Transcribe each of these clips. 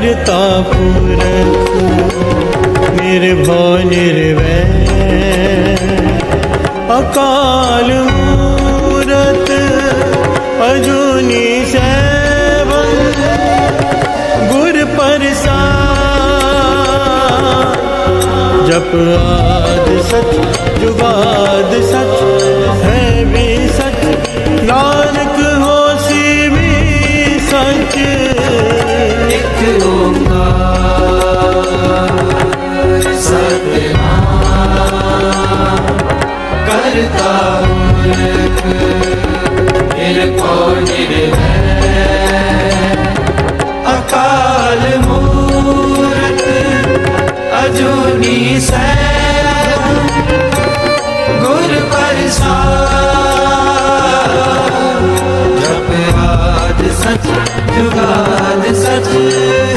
करता पुरख निर्भव निर्वैर अकाल मूरत अजूनी सैभं गुर प्रसाद जप आद सच जुगाद सच है भी सच नानक होसी भी सच एक ओंकार सतनाम करता पुरख निर्भव निर्वैर अकाल मूरत अजूनी सैभं गुर प्रसाद जप आद सच जुगाद सच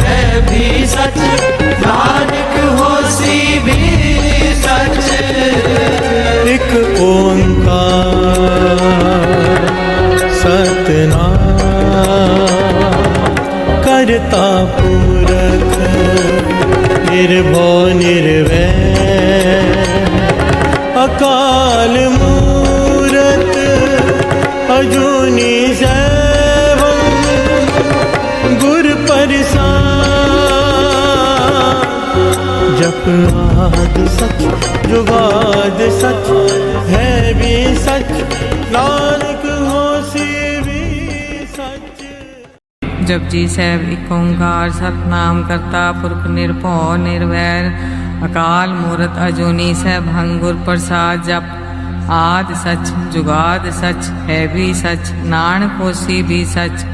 है भी सच नानक होसी भी सच एक ओंकार सतनाम करता पुरख निर्भव निर्वैर अकाल मूरत अजूनी सैभं गुर प्रसाद जप आद सच जुगाद सच है भी सच नानक होसी भी सच। जपजी साहिब एक ओंकार सतनाम करता पुरख निरभਉ निर्वैर अकाल मूरत अजूनी सैभं गुर प्रसाद जप आद सच जुगाद सच है भी सच नानक होसी भी सच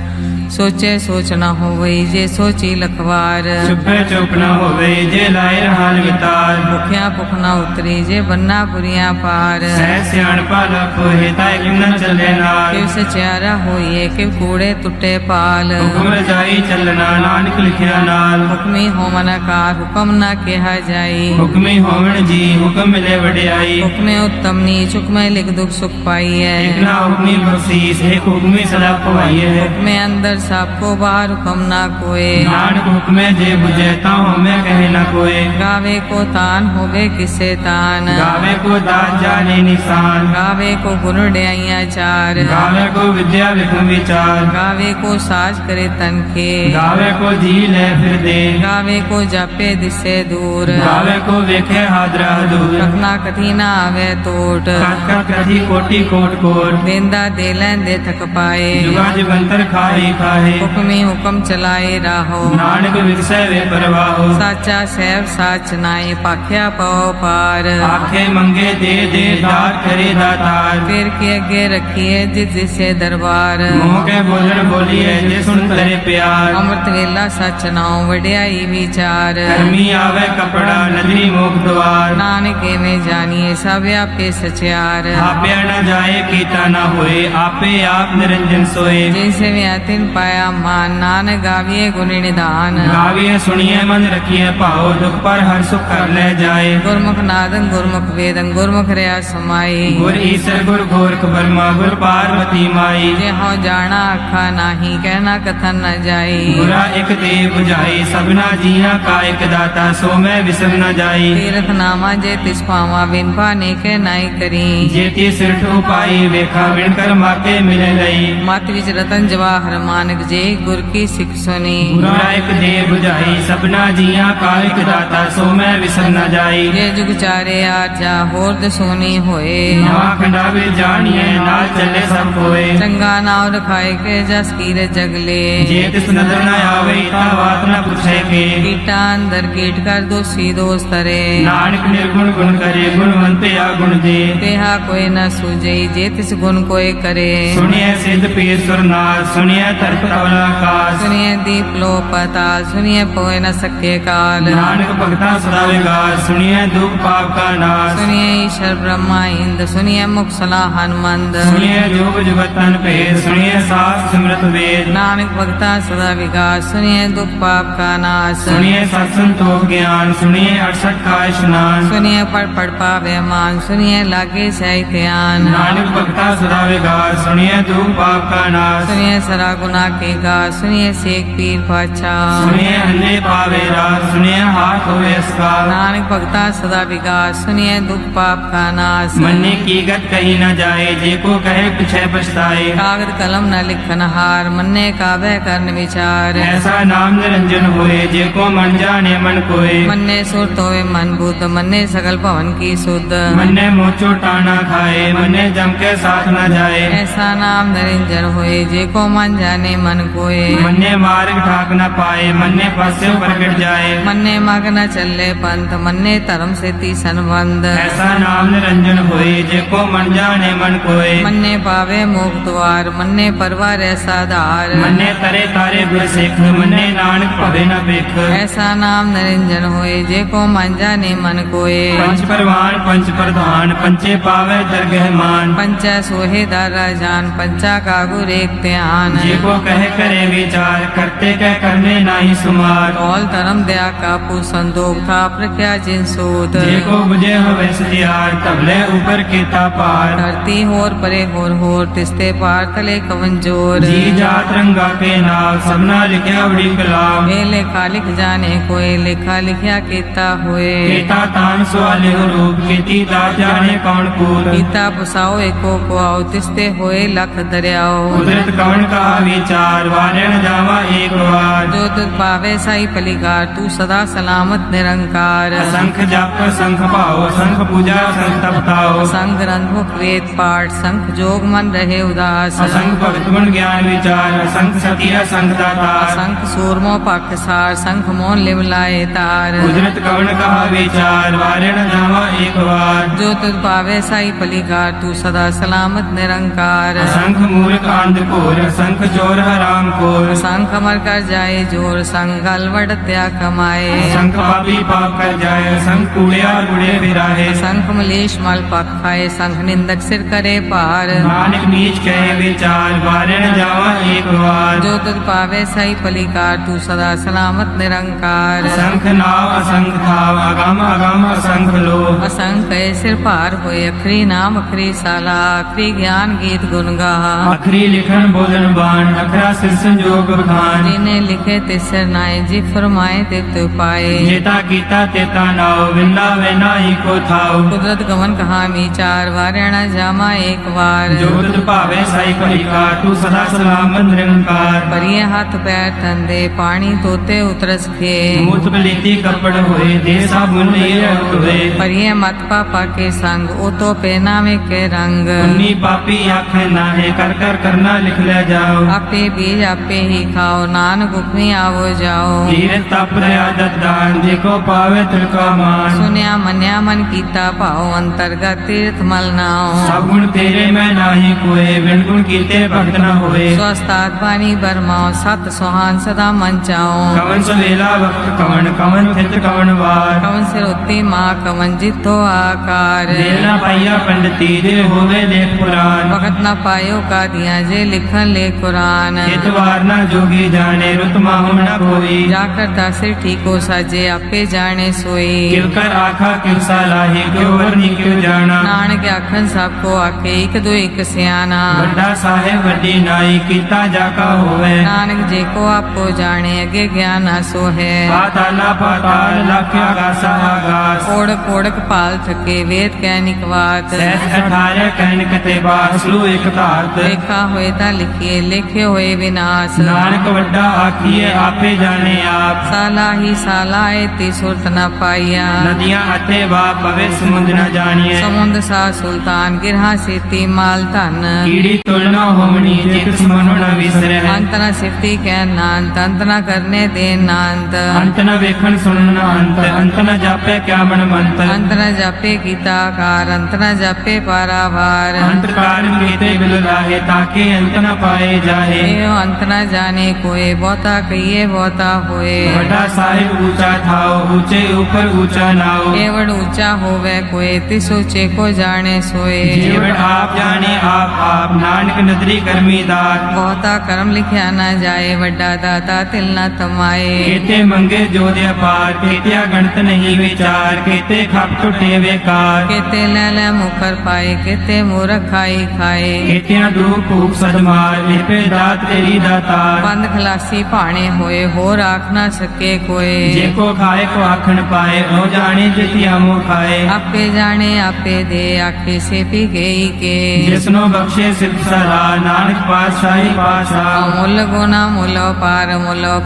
सोचे सोच न होवई जे सोची लखवार चुपे चुप न होवे जे लाए हाल वितार भुखिया भुख न उतरी जे बन्ना बुरिया पार सह सियाणपा लख हेता किम न चले नाल किव सचियारा होइए किव कूड़े टुटे पाल हुक्म रजाई चलना नानक लिखिया नाल हुक्मी होमन कार हुक्म न केहा जाई हुक्मी होवण जी हुक्म मिले वडियाई हुक्मे उत्तम नीच हुक्मे लिख दुख सुख पाइए एक ना हुक्मी बख्शीस एक हुक्मी सदा पवाइए हुक्मे अंदर सबको बाहर हुक्म ना कोय नानक हुक्मे जे बुझे ताऊ हमें कहे न कोय गावे को तान होवे किसे तान गावे को दान जाने निशान गावे को गुण ड्याइया चार गावे को विद्या विक्रम विचार गावे को साज करे तन के गावे को झील है फिर दे गावे को जापे दिसे दूर गावे को वेखे हादरा दूर रखना कथी ना आवे टोट काका कथी कोटि कोट कोट देंदा दे लेंदे थक पाए जुगा जुगंतर खाही खाहे हुक्मी हुक्म चलाए राहो नानक विरसै वे परवाहो साचा सैब साच नाए पाख्या पाओ पार आखे मंगे दे दे दात करे दातार फिर के अगे रखिए जिस जिसे दरबार मोह के बोलण बोलिए जे सुन करे प्यार अमृत वेला सच नाओ वड्याई विचार कर्मी आवे कपड़ा नदरी मोख द्वार नानक में जानिए सब व्यापे सचियार आपे न जाए कीता न होए आपे आप निरंजन सोए जैसे व्यातिन पाया मान नानक गाविए गुण निधान गाविए सुनिए मन रखिए पाओ दुख पर हर सुख कर ले जाए गुरमुख नादन गुरमुख वेदन गुरमुख रया समाई गुर ईसर गुर गोरख ब्रह्मा गुर पार्वती माई जे हो जाना आखा नाही कहना कथन न जाई बुरा एक दे बुझाई सबना जिया का एक दाता सो मैं विसर न जाई तीर्थ नामा जे तिस पावा बिन पाने के नाई करी जेती सिर पाई वेखा बिन कर माके मिले लई मत विच रतन जवाहर मानक जे गुर की सिख सुनी बुरा एक दे बुझाई सबना जिया का एक दाता सो मैं विसर न जाई ये जुग चारे आजा होर सोनी होए नवा खंडावे जानिए नाल चले सब कोए चंगा नाव रखाए के जस कीर जगले जे तिस नजर न आवे ता बात न पूछे के कीटा अंदर कीट कर दोषी दोष तरे नानक निर्गुण गुण करे गुणवंत या गुण दे तेहा कोई न सूझई जे तिस गुण कोई करे सुनिए सिद्ध पीर नाथ सुनिए तर्क तवला काश सुनिए दीप लो पताल सुनिए पोए न सके काल नानक भगता सदा विकास सुनिए दुख पाप का नाश सुनिए ईश्वर ब्रह्मा इंद सुनिए मुख सलाह हनुमंद सुनिए जोग जुगतन भेद सुनिए सास सिमरत वेद नानक भगता सदा विकास सुनिए दुख पाप का नाश सुनिए सत्संतोष ज्ञान सुनिए 68 का स्नान सुनिए पढ़ पावे मान सुनिए लागे सही ध्यान नानक भगता सदा विकास सुनिए दुख पाप का नाश सुनिए सरा गुना के गा सुनिए सेक पीर पाछा सुनिए अंधे पावे रास सुनिए हाथ होवे इसका नानक भगता सदा विकास सुनिए दुख पाप का नाश मन्ने की गत कही न जाए जे को कहे पिछे पछताए कागद कलम न लिखन हार मन्ने काव्य करन विचार ऐसा नाम निरंजन होए जे को मन जाने मन कोय मन्ने सुरत होवे मन बुद्ध मन्ने सकल भवन की शुद्ध मन्ने मोचो टाना खाए मन्ने जम के साथ न जाए ऐसा नाम निरंजन होए जे को मन जाने मन कोय मन्ने मार्ग ठाक न पाए मन्ने फसे प्रकट जाए मन्ने मग न चले पंथ मन्ने धर्म से ती संबंध ऐसा नाम निरंजन होए जे को मन जाने मन कोय मन्ने पावे मोक्ष द्वार मन्ने परवार ऐसा धार मन्ने तरे तारे गुर सिख मन्ने नानक भवे न बिख ऐसा नाम निरंजन होए जे को मन जाने मन कोय पंच परवान पंच प्रधान पंचे पावे दरगह मान पंचा सोहे दारा जान पंचा कागुर एक ध्यान जे को कहे करे विचार करते कह करने नाही सुमार कौल धर्म दया कापू संदोख था प्रख्या जिन सोत जे को बुझे होवे सतियार तबले ऊपर केता पार धरती होर परे होर तिस्ते पार तले कवन जोर जी जात रंगा के नाम सबना लिखया बड़ी कलाम ये लेखा लिख जाने कोई लेखा लिखया केता हुए केता तान सवाले रूप केती दात जाने कौन कूद गीता पुसाओ एको को आओ तिस्ते होए लख दरियाओ कुदरत कवन का विचार वारे न जावा एक बार जो तुझ पावे साई पलिकार तू सदा सलामत निरंकार असंख जाप संख पाओ संख पूजा संख तपताओ संग ग्रंथ मुख वेद पाठ संख जोग मन रहे उदास असंख भक्त गुण ज्ञान विचार असंख सती असंख दातार संख सूरमो पख सार संख मोन लिवलाए तार कुदरत कवन का विचार वारे न जावा एक बार जो तुझ पावे साई पलिकार तू सदा सलामत निरंकार असंख मूर्ख अंध घोर असंख चोर हराम खोर संख अमर कर जाए जोर संग गलवट त्या कमाए असंख पापी पाप कर जाए असंख कूड़िया गुड़े बिराहे संख मलेश मल पक खाए संख निंदक सिर करे पार नानक नीच कहे विचार वारे न जावा एक बार जो तुझ पावे सही पलिकार तू सदा सलामत निरंकार असंख नाव असंख थाव अगम अगम असंख लो असंख कहे सिर पार होए अखरी नाम अखरी साला अखरी ज्ञान गीत गुण गा अखरी लिखन बोलन बाण अखरा सिर संजोग बखान जिन्हें लिखे तिसर नाए जी फरमाए तित पाए जेता कीता तेता नाव विंदा वे नाही को थाव कुदरत गमन कहा विचार वारणा जामा एक बार जो तुझ भावे साई पलिकार तू सदा सलामत निरंकार परिये हाथ पैर ठंडे पानी तोते उतरस खे मूत बलीती कपड़ होए दे साबुन ये हुए परिये मत पापा के संग ओ तो पेना में के रंग उन्नी पापी आखे नाहे कर कर करना लिख ले जाओ आपे बीज आपे ही खाओ नानक हुक्मी आवो जाओ धीरे तप आदत दान देखो पावे तिलका मान सुनिया मन्या मन कीता पाओ अंतर्गत तीर्थ मल नाओ सब गुण तेरे में नाही कोए बिन गुण कीते भक्त न होए स्वस्थात पानी बरमाओ सत सुहान सदा मन चाओ कवन सवेला वक्त कवन कवन थित कवन वार कवन सिर उत्ती माँ कवन जितो आकार देर न पाइया पंडिती जे होवे लेख पुराण वक्त न पायो का दिया जे लिखन ले कुरान इतवार न जोगी जाने रुत माहुम न कोई जाकर दासिर ठीको साजे आपे जाने सोई किल कर आखा किल सालाही क्यों वरनी क्यों जाना नानक आखन सबको आखे एक दो एक सियाना वड्डा साहेब वड्डी नाई कीता जाका होवे नानक जे को आपको जाने अगे ज्ञान आसो है पाताला पाताल लख्य आगासा आगास ओढ़क ओढ़क पाल थके वेद कैनिक वात सहस 18 कहन कते बासलू एक धारत लेखा होए ता लिखिए लिखे होए विनाश नानक वड्डा आखिए आपे जाने आप साला ही साला एती सुरत न पाइया नदियां अते बाप भवे समुद्र न जानिए समुद्र सा सुल्तान गिरहा सेती माल धन कीड़ी तुलना होमनी जित सुमन न विसरे अंत न सिफती कै नांत अंत न करने दे नांत अंत न वेखन सुनन अंत न जापे क्या मन मंत अंत न जापे गीता कार अंत न जापे पारावार अंत काल कीते बिल लाहे ताके अंत न पाए जाहे एवं अंत न जाने कोई ਬਹੁਤਾ ਕਹੀਏ ਬਹੁਤਾ ਹੋਏ। ਵੱਡਾ ਸਾਹਿਬ ਊਚਾ ਥਾਓ, ਊਚੇ ਉਪਰ ਊਚਾ ਨਾਓ। केवड़ ऊंचा होवे कोई तिस ऊंचे को जाने सोए। ਜੀਵਨ ਆਪ ਜਾਣੇ ਆਪ ਨਾਨਕ ਨਦਰੀ ਕਰਮੀ ਦਾਤ। ਬਹੁਤਾ ਕਰਮ ਲਿਖਿਆ ਨਾ ਜਾਏ ਵੱਡਾ ਦਾਤਾ ਤਿਲ ਨਾ ਤਮਾਏ। ਕੀਤੇ ਮੰਗੇ ਜੋਧ ਅਪਾਰ, ਕੀਤਿਆ ਗਣਤ ਨਹੀਂ ਵਿਚਾਰ। ਕੀਤੇ ਖਪ ਟੁੱਟੇ ਵੇਕਾਰ, केते ले ले मुखर पाए केते मूर्ख खाई खाए। ਕੀਤਿਆਂ ਦੁਖ ਭੂਖ ਸਦਮਾਰ। ਲਿਪੇ ਦਾਤ ਤੇਰੀ ਦਾਤਾਰ। बंद खलासी भाणे होए होर आख ना सके कोई। ਜੇ ਕੋ ਖਾਏ ਕੋ ਆਖਣ ਪਾਏ, ਉਹ ਜਾਣੇ ਜਿਤਿਆ ਮੋ ਖਾਏ। आपे जाने आपे दे आखे से पी गई के। ਜਿਸਨੋ ਬਖਸ਼ੇ ਸਿਫਤ ਸਲਾਹ, ਨਾਨਕ ਪਾਤਸ਼ਾਹੀ ਪਾਤਸ਼ਾਹ। अमूल गुना मूल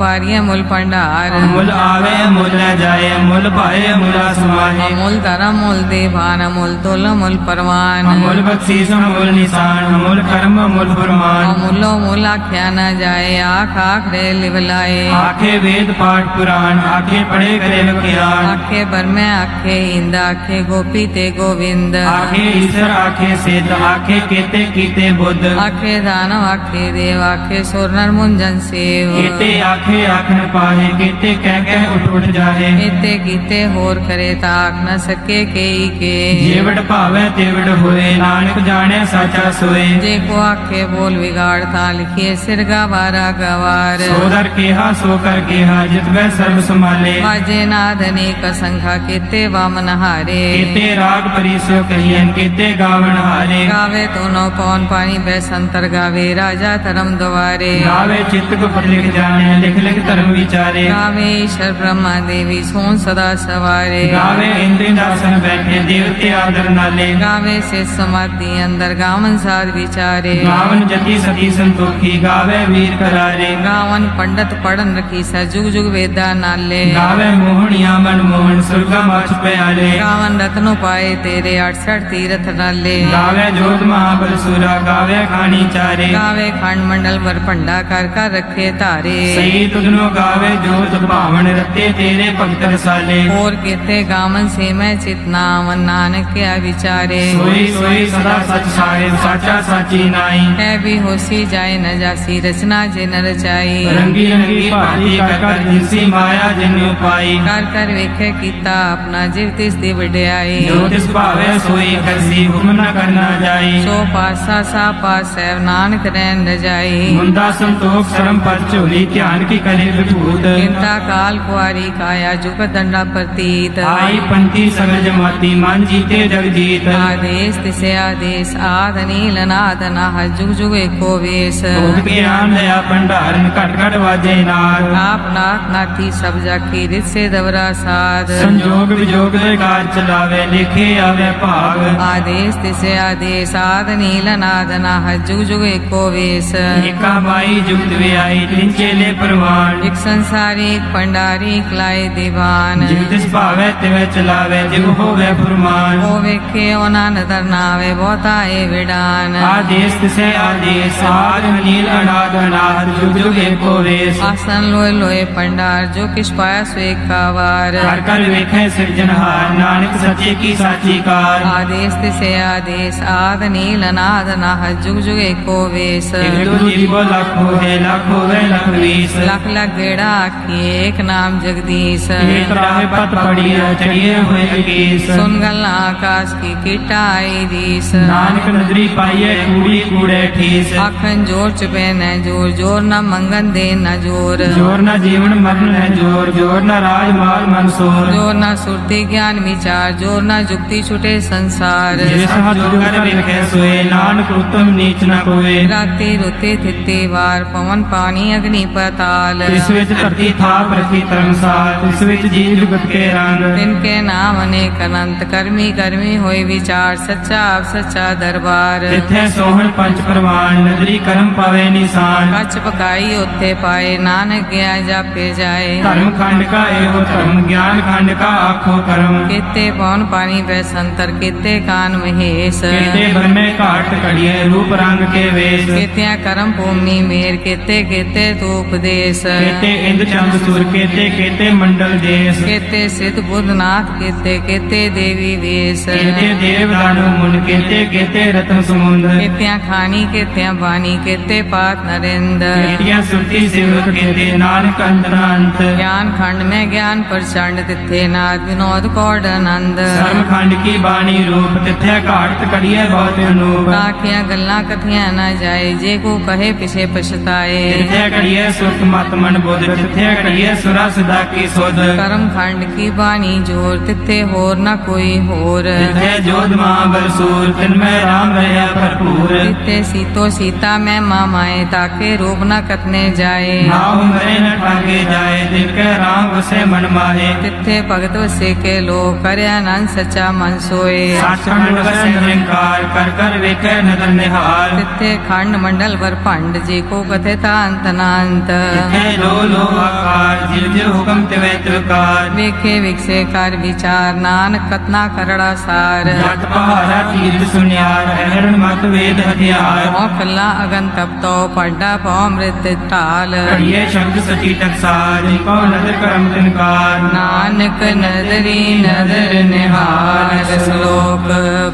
पारिये मूल भंडार। ਮੁੱਲ ਆਵੇ ਮੁੱਲ ਲੈ ਜਾਏ, ਮੁੱਲ ਪਾਏ ਮੁੱਲਾ ਸਮਾਹੇ। अमूल धर्म मूल देवान अमूल तुल अमूल परवान। ਅਮੁੱਲ ਬਖਸ਼ੀਸ਼ ਅਮੁੱਲ ਨਿਸ਼ਾਨ, ਅਮੁੱਲ ਕਰਮ ਅਮੁੱਲ ਫਰਮਾਨ। अमूलो मूल आख्या न जाए आख आख रे लिवलाए। ਆਖੇ ਵੇਦ ਪਾਠ ਪੁਰਾਣ, ਆਖੇ ਪੜੇ ਕਰੇ ਵਿਗਿਆਨ। आखे बरमे आखे इंद आखे गोपी ते गोविंद। ਆਖੇ ਈਸ਼ਰ ਆਖੇ ਸਿੱਧ, ਆਖੇ ਕੀਤੇ ਕੀਤੇ ਬੁੱਧ। आखे दानव आखे देव आखे सुर नर मुंजन सेव। ਕੀਤੇ ਆਖੇ ਆਖਣ ਪਾਹੇ, ਕੀਤੇ ਕਹਿ ਕਹਿ ਉੱਠ ਜਾਹੇ। केते कीते होर करे ता आख न सके केई के। ਜੀਵੜ ਭਾਵੈ ਤੇਵੜ ਹੋਏ, ਨਾਨਕ ਜਾਣੈ ਸਾਚਾ ਸੋਏ। जे को आखे बोल बिगाड़ ता लिखिए सिरगा बारा गवार। ਸੋ ਦਰ ਕੇਹਾ ਸੋ ਕਰ ਕੇਹਾ, ਜਿਤਵੈ ਸਰਬ ਸੰਭਾਲੇ। बाजे नाद अनेक संखा केते वामन हारे। ਕੀਤੇ ਰਾਗ ਪਰਿਸੋ ਕਹੀਐਨ, ਕੀਤੇ ਗਾਵਣ ਹਾਰੇ। गावे दोनों पौन पानी बैसंतर गावे राजा धर्म द्वारे। ਗਾਵੇ ਚਿत्त ਗੁਪਤ ਲਿਖ ਜਾਣੈ, ਲਿਖ ਲਿਖ ਧਰਮ ਵਿਚਾਰੇ। गावे ईश्वर ब्रह्मा देवी सोन सदा सवारे। ਗਾਵੇ ਇੰਦਰੀ ਦਾਸਨ ਬੈਠੇ, ਦੇਵਤੇ ਆਦਰ ਨਾਲੇ। गावे से समाधि अंदर गावन साध विचारे। ਗਾਵਨ ਜਤੀ ਸਤੀ ਸੰਤੋਖੀ, ਗਾਵੇ ਵੀਰ करारे। गावन पंडित पढ़न रखी सा जुग जुग वेदा नाले। ਗਾਵੇ ਮੋਹਣੀਆਂ ਮਨ ਮੋਹਨ, ਸੁਰਗਾ ਮਛ ਪਿਆਲੇ। गावन रत्नो पाए तेरे 68 तीरथ नाले। ਗਾਵੇ ਜੋਤ ਮਹਾਬਲ ਸੁਰਾ, ਗਾਵੇ ਖਾਣੀ ਚਾਰੇ। गावे खंड मंडल वर भंडा कर रखे धारे। ਸਹੀ ਤੁਧਨੋ ਗਾਵੇ ਜੋਤ ਭਾਵਨ, ਰਤੇ ਤੇਰੇ ਭਗਤ ਰਸਾਲੇ। और केते गावन से मैं चितनावन नानक क्या विचारे। ਸੋਈ ਸੋਈ ਸਦਾ ਸਚ ਸਾਹਿਬ, ਸਾਚਾ ਸਾਚੀ ਨਾਈ। है भी होसी जाए न जासी रचना जे न रचाई। ਰੰਗੀ ਰੰਗੀ ਭਾਤੀ ਕਰ ਕਰ ਜਿਨਸੀ ਮਾਇਆ ਜਿਨ ਉਪਾਈ। कर कर वेखे कीता अपना जीव तिस दी वड्याई। ਜੋ ਤਿਸ ਭਾਵੇ ਸੋਈ ਕਰਸੀ, ਹੁਕਮ ਨ ਕਰਨਾ ਜਾਈ। सो पासा सा पास है नानक रैन रजाई। ਮੁੰਦਾ ਸੰਤੋਖ ਸ਼ਰਮ ਪਰ ਝੋਲੀ, ਧਿਆਨ ਕੀ ਕਰੇ ਵਿਭੂਤ। चिंता काल कुआरी काया जुग दंडा प्रतीत। ਆਈ ਪੰਤੀ ਸਗਲ ਜਮਾਤੀ, ਮਨ ਜੀਤੇ ਜਗ ਜੀਤ। आदेश तिसे आदेश आद नील नाद नाह जुग जुग एको वेश। ਭੋਗ ਗਿਆਨ ਲਿਆ ਭੰਡਾਰਨ, ਘਟ ਘਟ ਵਾਜੇ ਨਾਦ। आप नाथ नाथी सब जाकी रित से दवरा साध। ਸੰਜੋਗ ਵਿਜੋਗ ਦੇ ਕਾਰ ਚਲਾਵੇ, ਲਿਖੇ ਆਵੇ ਭਾਗ। आदेश तिसे आदेश आद नील नाद नाह जुग जुग एको वेश। ਏਕਾ ਬਾਈ ਜੁਗਤ ਵਿਆਈ, ਤਿਨ ਚੇਲੇ ਪ੍ਰਵਾਨ। एक संसारी एक पंडारी एक लाए दीवान। ਜਿਵ ਤਿਸ ਭਾਵੇ ਤਿਵੇਂ ਚਲਾਵੇ, ਜਿਵ ਹੋਵੇ ਫੁਰਮਾਨ। ओ वेखे ओना नदर नावे बहुता ए विडान। ਆਦੇਸ ਤਿਸੇ ਆਦੇਸ, ਆਦ ਨੀਲ ਅਨਾਦ ਅਨਾਦ, ਜੁਗ ਜੁਗ ਏਕੋ ਵੇਸ। आसन लोए लोए पंडार जो किस पाया सो एक कावार। ਕਰ ਕਰ ਵੇਖੇ ਸਿਰਜਨਹਾਰ, ਨਾਨਕ ਸੱਚੇ ਕੀ ਸਾਚੀ ਕਾਰ। आदेश तिसे आदेश आद नील नाद नाह जुग जुग एको वेश। ਇੱਕ ਦੂ ਜੀਵੋ ਲੱਖ ਹੋਏ, ਲੱਖ ਹੋਵੇ ਲੱਖ ਵੀਸ। लख लख गेड़ा आखी एक नाम जगदीश। एक राह पत पड़ी है, चढ़िए हुए केस। सुन गल्ला आकाश की कीटा आई रीस। नानक नदरी पाइए, कूड़ी कूड़े ठीस। आखन जोर चुपे न जोर जोर न मंगन दे न जोर। जोर न जीवन मरण है जोर, जोर न राज माल मनसोर। जोर न सुरती ज्ञान विचार जोर न जुक्ति छुटे संसार। जिस हाथ जोगर विखे सोए, नानक उत्तम नीच न कोए। राति रुते थित्ते वार पवन पानी अग्नि पताल। इस विच धरती थाप रखी धर्मसाल, इस विच जीव जुगत के रंग। तिनके नाम अनेक अनंत कर्मी कर्मी होए विचार सच्चा आप सच्चा दरबार। तिथे सोहन पंच प्रवान, नदरी कर्म पावे निशान। कच पकाई उत्थे पाए नानक गया जापे जाए। धर्म खंड का एवं धर्म, ज्ञान खंड का आखो कर्म। केते पवन पानी बैसंतर केते कान महेश। केते ब्रह्मे घाट कड़िए, रूप रंग के वेश। केत्या कर्म भूमि मेर केते केते तो उपदेश। केते इंद्र चंद्र सूर केते केते मंडल देश केते सिद्ध बुद्धनाथ केते केते देवी वेश केते देव दानु मुन केते केते रत्न समुंद केत्या खानी केत्या बानी केते पात नरेंद्र केतिया सुरती सेवक केते नानक अंतरांत ज्ञान खंड में ज्ञान प्रचंड तिथे नाद विनोद कौड़ आनंद धर्म खंड की बाणी रूप तिथे घाट कड़िए बहुत अनूप आखियां गल्ला कथियां न जाए जे को कहे पिछे पछताए तिथे कड़िए सुख मत मन बुध तिथे कड़िए सुरा सदा की सुध कर्म खंड की बानी जोर तिथे होर न कोई होर तिथे जोध महाबल सूर तिनमें राम रहा भरपूर तिथे सीतो सीता में मामाए ताके रूप न कतने जाए नाव मरे न ठाके जाए तिनके राम उसे मन माहे तिथे भगत वसे के लो करे आनंद सच्चा मन सोए साखंड वसे निरंकार कर कर वेखे नदन निहार तिथे खंड मंडल वर भंड जी को कथे ता अंत नांत तिथे लो लो आकार जिव जिव हुक्म तिवे तिवकार वेखे विकसे कर विचार नानक कतना करड़ा सार जट पहाड़ा तीर्थ सुनियार हरण मत वेद हथियार कल्ला अगन तप तो पड्डा पौ मृत ताल कड़िए शब्द सची टकसार को नदर करम तिनकार नानक नदरी नदर निहार श्लोक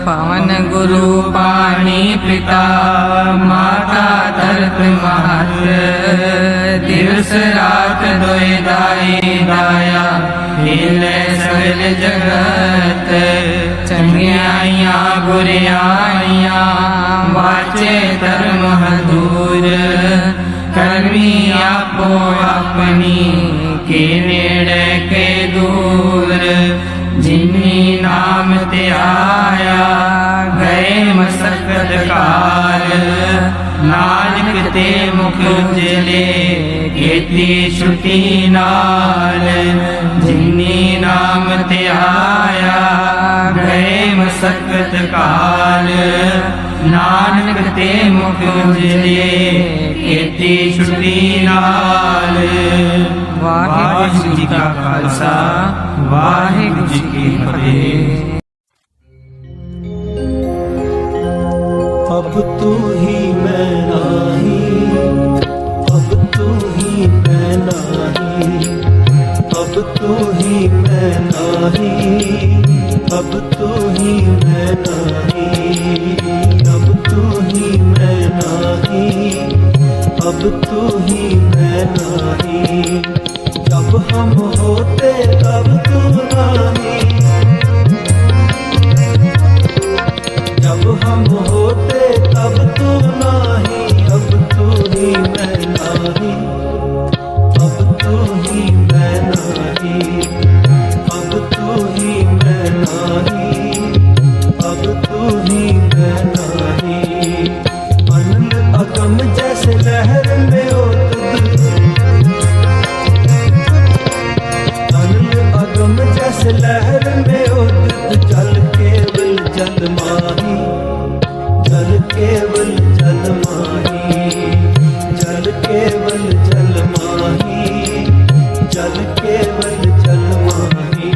पवन गुरु पानी पिता माता धरत महत दिवस रात दोय दाई दाया हिले सगल जगत चंगियाइया बुरियाइया वाचे धर्म दूर कर्मी आपो अपनी के नेड़े के दूर जिन्नी नाम ते आया गए मसकत काल नानक ते मुख उजले केती श्रुति नाल जिन्नी नाम ते आया गए मसकत काल नानक ते मुख उजले केती श्रुति नाल वाहिगुरु जी का खालसा वाहिगुरु जी की फतेह। अब तू ही मैं नाही, अब तू ही मैं नाही, अब तू ही मैं नाही, अब तू ही मैं नाही, अब तू ही मैं नाही, अब तू ही मैं नाही, जब हम होते तब तू नाही, जब हम होते तब तू नाही, अब तू ही मैं नाही, अब तू ही मैं नाही, अब तू ही मैं नाही, अब तू ही मैं नाही, अनंत अगम जैसे लहर में हो तुझ, अनंत अगम जैसे लहर में हो तुझ, जल केवल जल माही, जल केवल जल माही, जल केवल जल माही, जल केवल जल माही,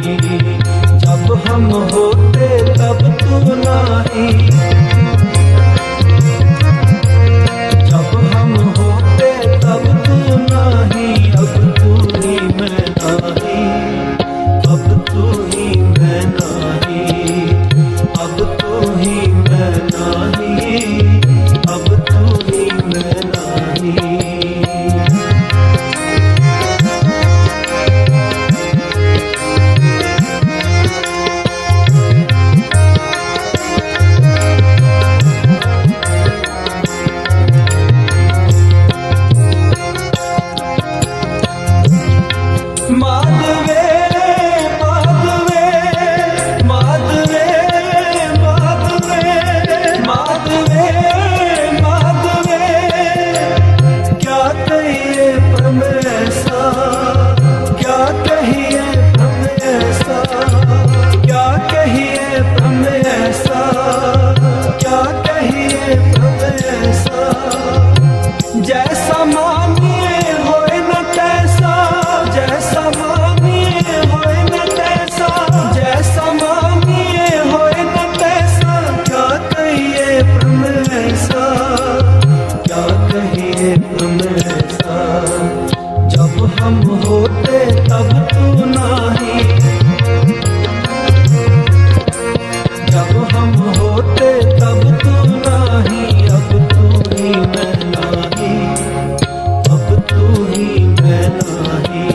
जब हम होते तब तू नाही, जब हम होते तब तू नाही, अब तू ही मैं नाही, अब तू ही मैं नाही, अब तू ही मैं नाही, अब तू ही मैं नाही। माधवे माधवे माधवे माधवे माधवे माधवे, क्या कहिए हम ऐसा, क्या कहिए हम ऐसा, क्या कहिए हम ऐसा, क्या कहिए हम ऐसा, जैसा मानिए होए न तैसा, जैसा मानिए होते तब तू नाही, जब हम होते तब तू नाही, अब तू ही मैं नाही, अब तू ही मैं नाही,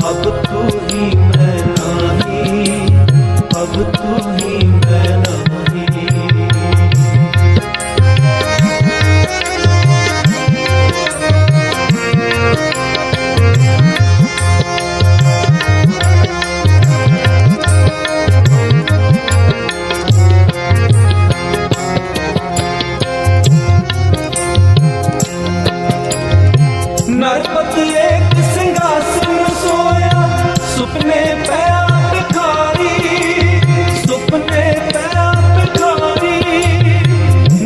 अब तू ही मैं नाही, अब तू ही मैं नाही। नरपत एक सिंहासन सोया, सुपने पया भिखारी, सुपने पया भिखारी।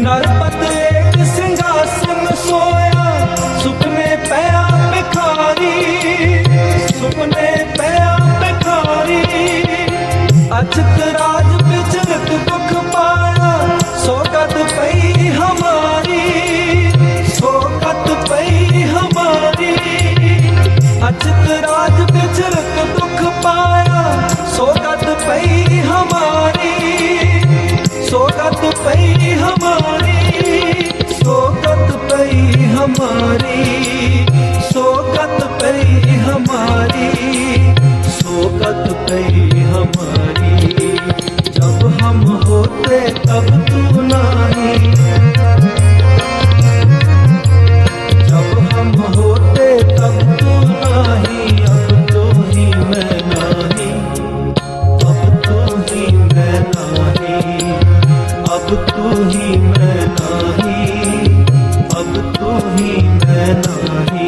नरपत एक सिंहासन सोया, सुपने पया भिखारी, सुपने पया भिखारी। अछत राज विचरत दुख पाया, सोगत पई हमारी, सोगत पई हमारी। अछत राज विचरत दुख पाया, सोगत पई हमारी, सोगत पई हमारी, सोगत पई हमारी, सोगत पई हमारी, सोगत पई हमारी। जब हम होते तब तू नाही, जब हम होते तब तू नाही, अब तू ही मैं नाही, अब तू ही मैं नाही, अब तू ही मैं नाही, अब तू ही मैं नाही।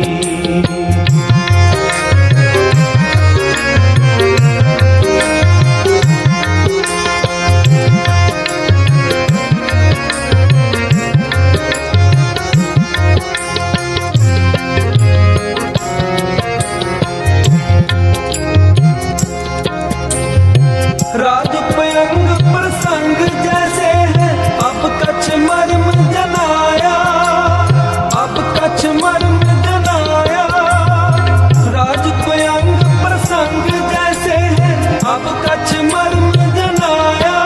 राजपयंग प्रसंग जैसे है, अब कछ मर्म जनाया, अब कछ मर्म जनाया। राजपयंग प्रसंग जैसे है, अब कछ मर्म जनाया,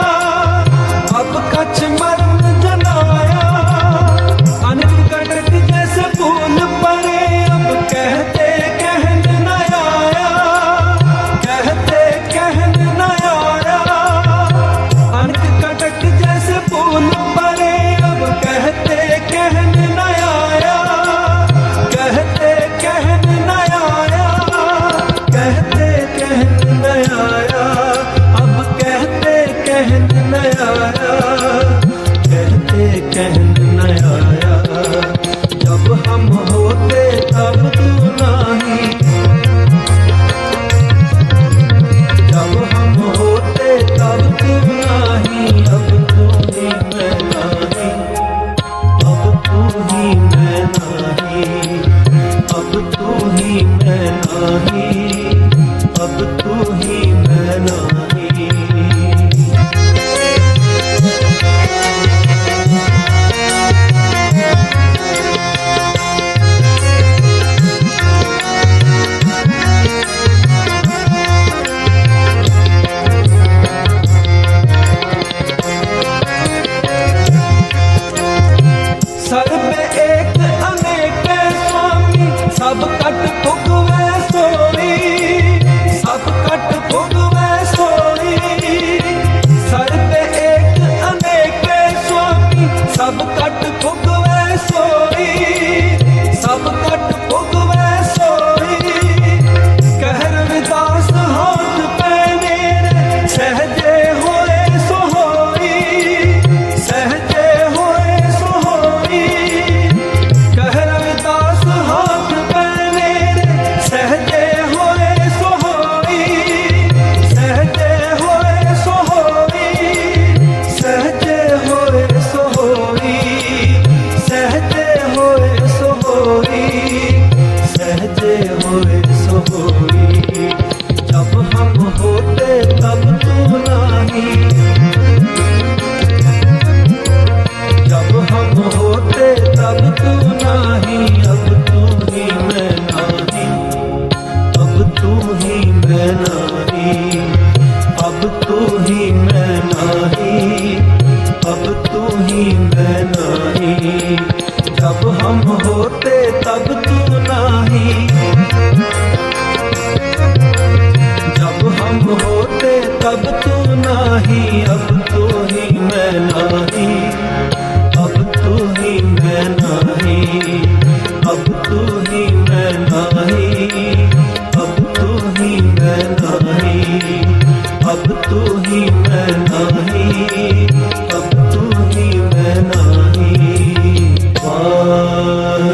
अब कछ मर्म जनाया। अनिल कटक जैसे फूल पड़े, अब कहते कहन न आया, कहते कहन न आया। अनिल कटक जैसे फूल पड़े, अब कहते कहन न आया, कहते कहन न आया, कहते कहन न आया, अब कहते कहन न आया, कहते कहन न आया। जब हम होते तब तू नाही, जब हम होते तब तू नाही, अब तू ही मैं नाही, अब तू ही मैं नाही, अब तू ही मैं नाही, अब तू ही मैं नाही। सर्व एक अनेक स्वामी, सब कट भुगवे सोई, सब कट तू ही मैं नाही, अब तू ही मैं नाही, अब तू ही मैं नाही। जब हम होते तब तू नाही, जब हम होते तब तू नाही, अब तू ही मैं नाही, अब तू ही मैं नाही, अब तू ही मैं नाही, अब तू ही मैं नाही, अब तू ही मैं नाही, अब तू ही मैं नाही। वाहेगुरु।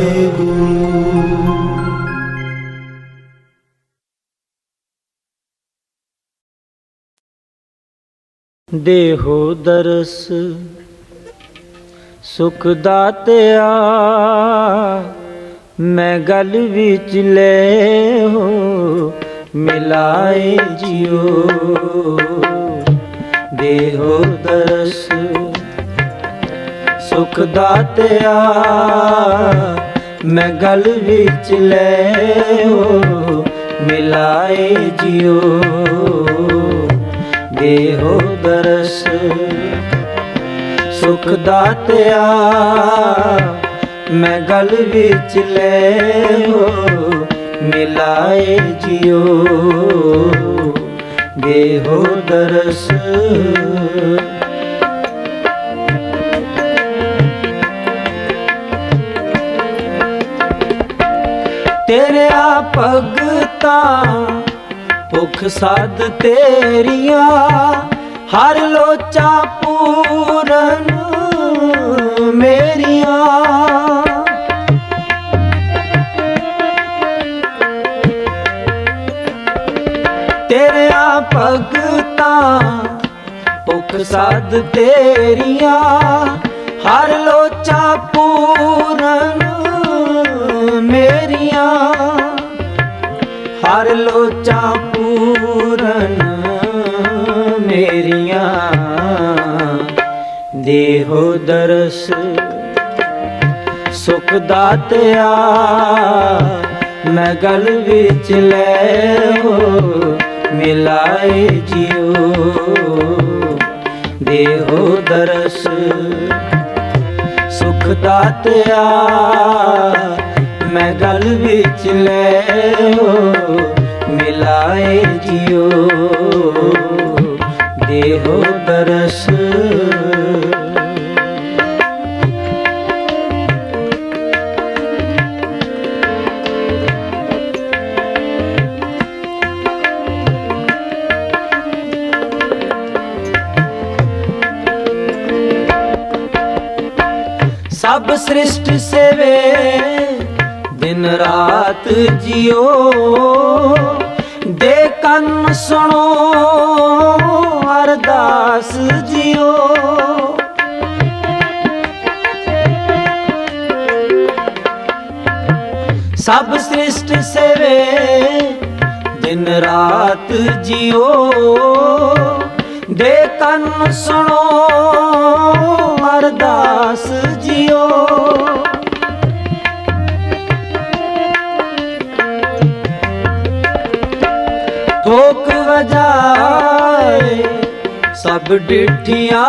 देहो दरस सुख दातिया, मैं गल विच ले हो मिलाए जियो। देहो दरस सुख दातिया, मैं गल विच ले हो मिलाए जियो। देहो दरस सुख दातिया, मैं गल विच ले हो मिलाए जियो। देहो दरस तेरे भगता भुख साध तेरिया, हर लोचा पूरन मेरिया। तेरे भगता भुख साध तेरिया, हर लोचा पूरन मेरिया। हर लोचा पूरन मेरिया। देहो दरस सुख दातिया, मैं गल विच ले हो मिलाए जियो। देहो दरस सुख दातिया, मैं गल विच ले हो मिलाए जियो। देहो दरस सब सृष्टि सेवे दिन रात जियो। दे कन सुनो अरदास जियो। सब सृष्टि सेवे दिन रात जियो। दे कन सुनो अरदास जियो। ठोक वजाए सब डिठिया,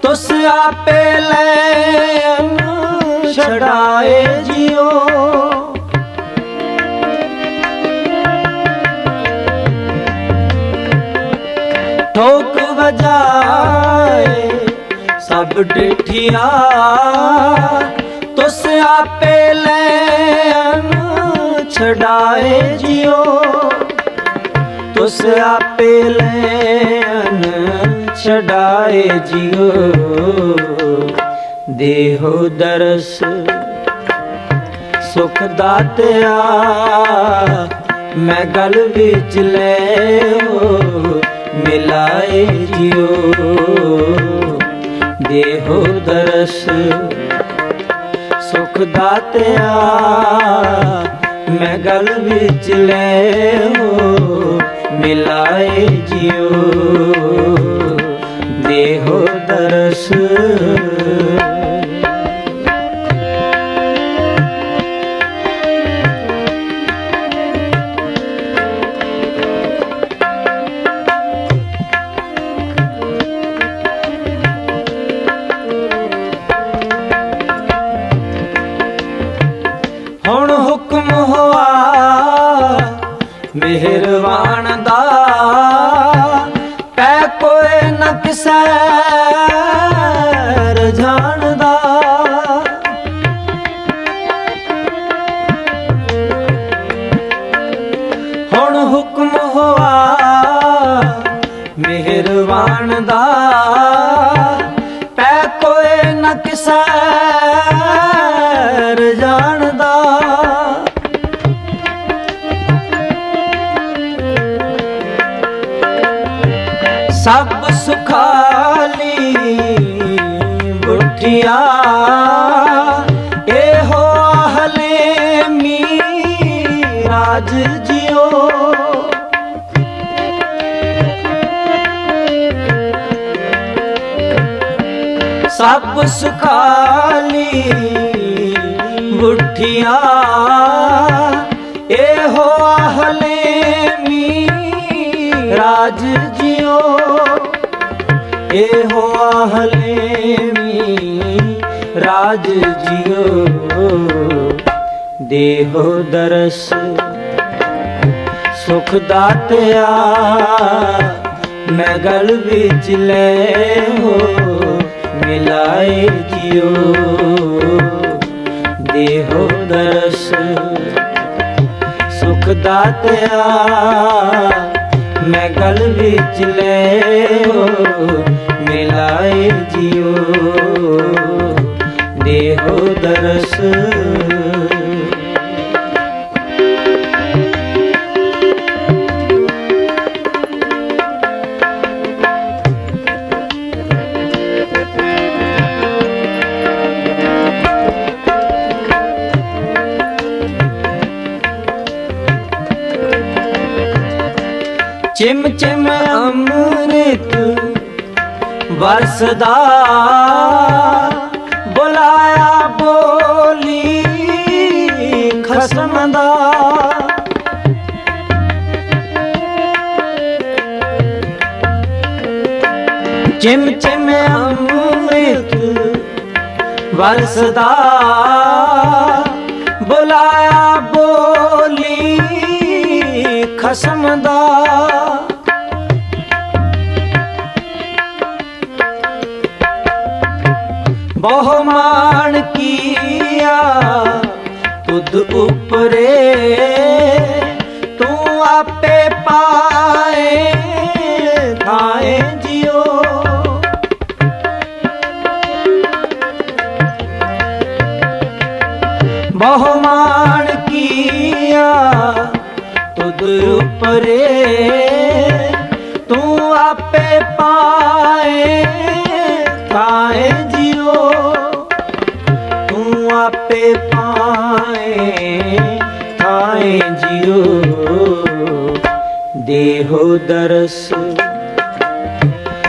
तुस आपे लैन छड़ाए जियो। ठोक वजाए सब डिठिया, तुस आपे लैन छड़ाए जियो। तुस आपे लैन छड़ाए जियो। देहो दरस सुख दातिया, मैं गल विच ले हो मिलाए जियो। देहो दरस सुख दातिया, मैं गल विच ले हो मिलाए जियो। देहो दरस ਮਿਹਰਵਾਨ ਦਾ ਪੈ ਕੋਈ ਨ ਕਿਸੈ ਰਝਾਨਦਾ। ਹੁਣ ਹੁਕਮ ਹੋਆ ਮਿਹਰਵਾਨ ਦਾ ਪੈ ਕੋਈ ਨ ਕਿਸੈ ਰਝਾਨਦਾ। ਸਭ ਸੁਖਾਲੀ ਬੁੱਢੀਆ ਇਹੋ ਹਲੇ ਮੀਰਾਜ ਜਿਓ। ਸਭ ਸੁਖਾਲੀ ਬੁੱਢੀਆ ਇਹੋ ਹਲੇ ਮੀਰਾਜ ਜਿਓ। ਇਹੋ ਹਲੇਮੀ ਰਾਜ ਜਿਓ। ਦੇਹੋ ਦਰਸ ਸੁਖ ਦਾਤਿਆ ਮੈਂ ਗਲ ਵਿੱਚ ਲੈ ਹੋ ਮਿਲਾਏ ਜਿਓ। ਦੇਹੋ ਦਰਸ ਸੁਖ ਦਾਤਿਆ ਮੈਂ ਗਲ ਵਿੱਚ ਲੈ ਹੋ ਮਿਲਾਏ ਜਿਓ। ਦੇਹੋ ਦਰਸ ਚਿਮ ਚਿਮ ਅੰਮ੍ਰਿਤ ਵਰਸਦਾ ਬੁਲਾਇਆ ਬੋਲੀ ਖਸਮ ਦਾ। ਚਿਮ ਚਿਮ ਅੰਮ੍ਰਿਤ ਵਰਸਦਾ ਬੁਲਾਇਆ ਬੋਲੀ ਖਸਮ ਦਾ। ਬਹੁ ਮਾਣ ਕੀਆ ਤੁਧ ਉਪਰੇ ਤੂੰ ਆਪੇ ਪਾਏ ਥਾਏ ਜਿਓ। ਬਹੁ ਮਾਣ ਕੀਆ ਤੁਧ ਉਪਰੇ ਤੂੰ ਆਪੇ ਪਾਏ ਥਾਏ ਜਿਓ। ਤੂੰ ਆਪੇ ਪਾਏ ਥਾਏ ਜਿਓ। ਦੇਹੋ ਦਰਸ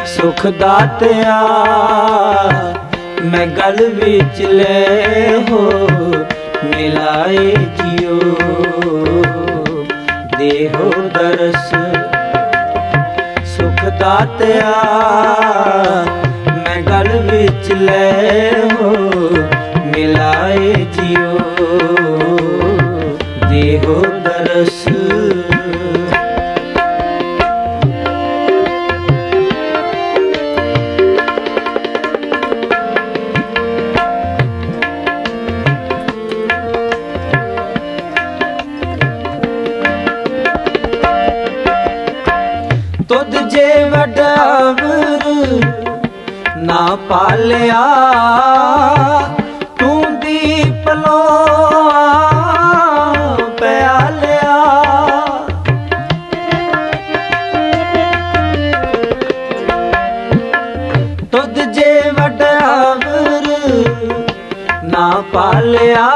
ਸੁਖ ਦਾਤਿਆ ਮੈਂ ਗਲ ਵਿੱਚ ਲੈ ਹੋ ਮਿਲਾਏ ਜਿਓ। ਦੇਹੋ ਦਰਸ ਸੁਖ ਦਾਤਿਆ ਮੈਂ ਗਲ ਵਿੱਚ ਲੈ ਹੋ ਮਿਲਾਏ ਜਿਓ। ਦੇਹੋ ਦਰਸ ਤੁਧ ਜੇ ਵਡਾਵਰ ਨਾ ਪਾਲਿਆ ਤੂੰ ਦੀਪ ਲੋਆ ਪਿਆਲਿਆ। ਤੁਧ ਜੇ ਵਡਾਵਰ ਨਾ ਪਾਲਿਆ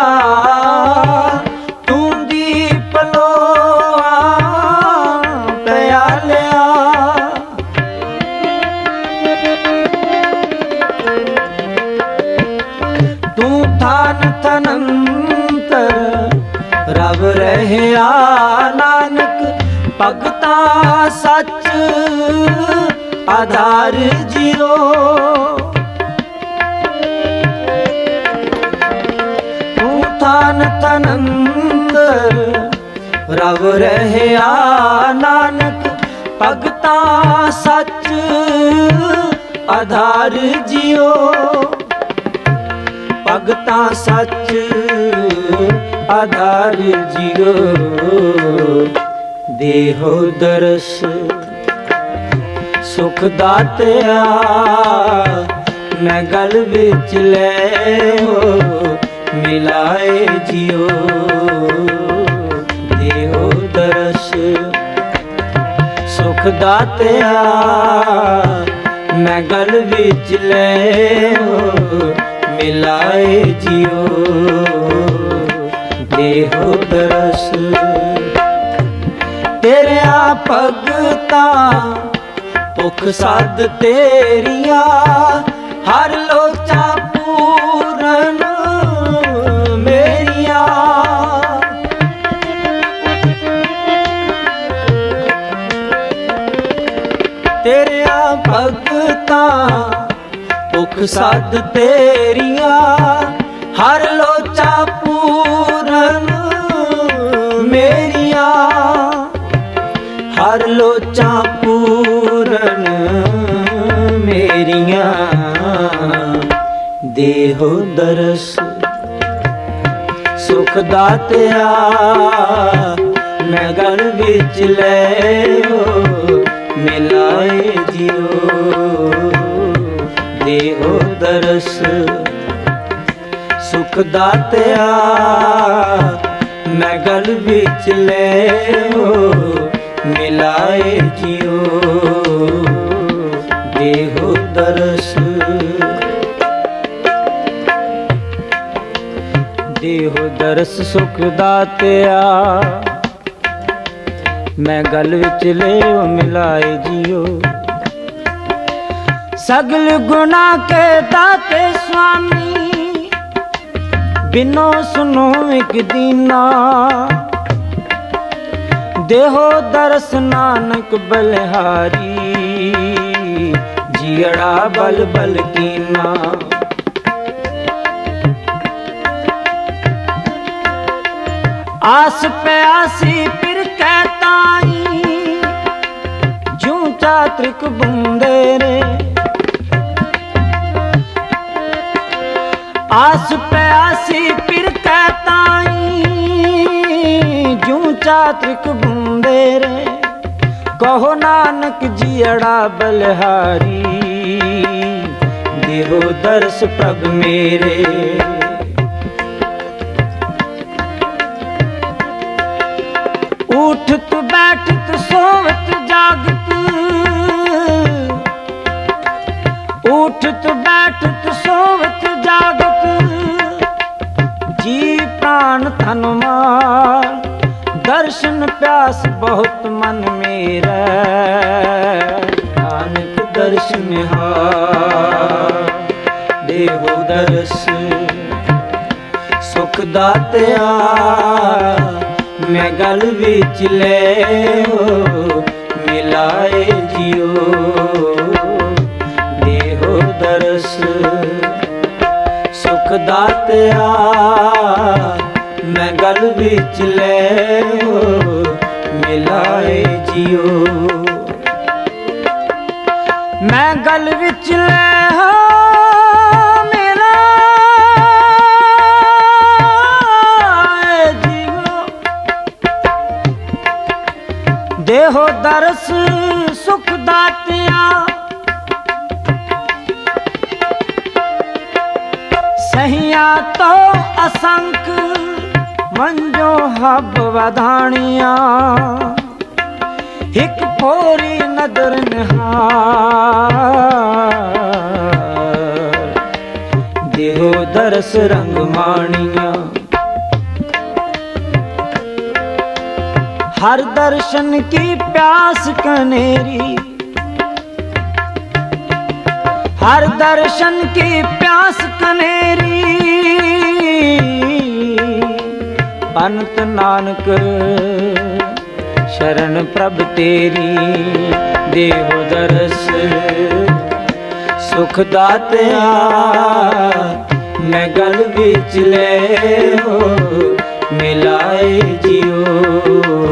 ਤੂੰ ਦੀਪ ਲੋਆ ਪਿਆਲਿਆ। ਤੂੰ ਥਾਨ ਥਨੰਤਰ ਰਵ ਰਹਿਆ ਨਾਨਕ ਭਗਤਾ ਸੱਚ ਆਧਾਰ ਜਿਓ। ਤੂੰ ਥਾਨ ਥਨੰਤਰ ਰਵ ਰਹਿਆ ਨਾਨਕ ਭਗਤਾ ਸੱਚ ਆਧਾਰ ਜਿਉ ਭਗਤਾ ਸੱਚ ਆਧਾਰ ਜਿਉ ਦੇਹੋ ਦਰਸ ਸੁਖ ਦਾਤਿਆ ਮੈਂ ਗਲ ਵਿੱਚ ਲੈ ਮਿਲਾਏ ਜਿਉ ਦੇਹੋ ਦਰਸ ਸੁਖ ਦਾਤਿਆ ਮੈਂ ਗਲ ਵਿੱਚ ਲੈ ਮਿਲਾਏ ਜਿਉ ਦੇਹੋ ਦਰਸ ਤੇਰਿਆ ਭਗਤਾ ਭੁਖ ਸਾਧ ਤੇਰੀਆਂ ਹਰ ਲੋਚਾ ਪੂਰਨ ਮੇਰੀਆਂ ਤੇਰਿਆ ਭਗਤਾ ਭੁਖ ਸਾਧ ਤੇਰੀਆਂ ਹਰ ਲੋਚਾ ਪੂਰਨ ਮੇਰੀਆਂ ਹਰ ਲੋਚਾ ਪੂਰਨ ਮੇਰੀਆਂ ਦੇਹੋ ਦਰਸ ਸੁਖ ਦਾਤਿਆ ਮੈਂ ਗਲ ਵਿੱਚ ਲੈ ਮਿਲਾਏ ਜਿਉ ਦੇਹੋ ਦਰਸ ਸੁਖ ਦਾਤਿਆ ਮੈਂ ਗਲ ਵਿੱਚ ਲੈ ਮਿਲਾਏ ਜਿਉ ਦੇਹੋ ਦਰਸ ਦੇਹੋ ਦਰਸ ਸੁਖ ਦਾਤਿਆ ਮੈਂ ਗਲ ਵਿੱਚ ਲੈ ਮਿਲਾਏ ਜਿਉ ਸਗਲ ਗੁਨਾ ਕੇ ਦਾਤੇ ਸੁਆਮੀ ਬਿਨੋ ਸੁਨੋ ਇਕ ਦੀਨਾ ਦੇਹੋ ਦਰਸ ਨਾਨਕ ਬਲਿਹਾਰੀ ਜੀੜਾ ਬਲ ਬਲ ਕੀਨਾ ਆਸ ਪਿਆਸੀ ਫਿਰ ਕਹਿ ਤਾਈ ਜੂ ਚਾਤ੍ਰਿਕ ਬੁੰਦੇ ਰੇ ਆਸ ਪਿਆਸੀ ਫਿਰ ਕਹਿ ਤਾਈ ਜੂ ਚਾਤ੍ਰਿਕ ਬੁੰਦੇ ਰੇ ਕਹੋ ਨਾਨਕ ਜੀੜਾ ਬਲਿਹਾਰੀ ਦੇਹੋ ਦਰਸ ਪ੍ਰਭ ਮੇਰੇ ਉਠਤ ਬੈਠਤ ਸੋਵਤ ਜਾਗਤ ਉਠਤ ਬੈਠਤ ਸੋਵਤ ਜਾਗਤ ਜੀ ਪ੍ਰਾਨ ਤਨ ਮਾਰ ਦਰਸ਼ਨ ਪਿਆਸ ਬਹੁਤ ਮਨ ਮੇਰਾ ਨਾਨਕ ਦਰਸ਼ ਨਿਹਾਰ ਦੇਹੋ ਦਰਸ ਸੁਖ ਦਾਤਿਆ ਮੈਂ ਗਲ ਵਿੱਚ ਲੈ ਮਿਲਾਏ ਜਿਉ ਦੇਹੋ ਦਰਸ ਸੁਖ ਦਾਤਿਆ ਮੈਂ ਗਲ ਵਿੱਚ ਲੈ ਮਿਲਾਏ ਜਿਉ ਮੈਂ ਗਲ ਵਿੱਚ ਲੈ ਦੇਹੋ ਦਰਸ ਸੁਖ ਦਾਤਿਆ ਸਹੀਆਂ ਤੋ ਅਸੰਖ ਮੰਜੋ ਹੱਬ ਵਧਾਣੀਆਂ ਇੱਕ ਫੋਰੀ ਨਦਰ ਨਿਹਾਰ ਦੇਹੋ ਦਰਸ ਰੰਗ ਮਾਣੀਆਂ हर दर्शन की प्यास कनेरी हर दर्शन की प्यास कनेरी बनत नानक शरण प्रभ तेरी देहो दरस सुख दातया मैं गल विच ले मिलाए जियो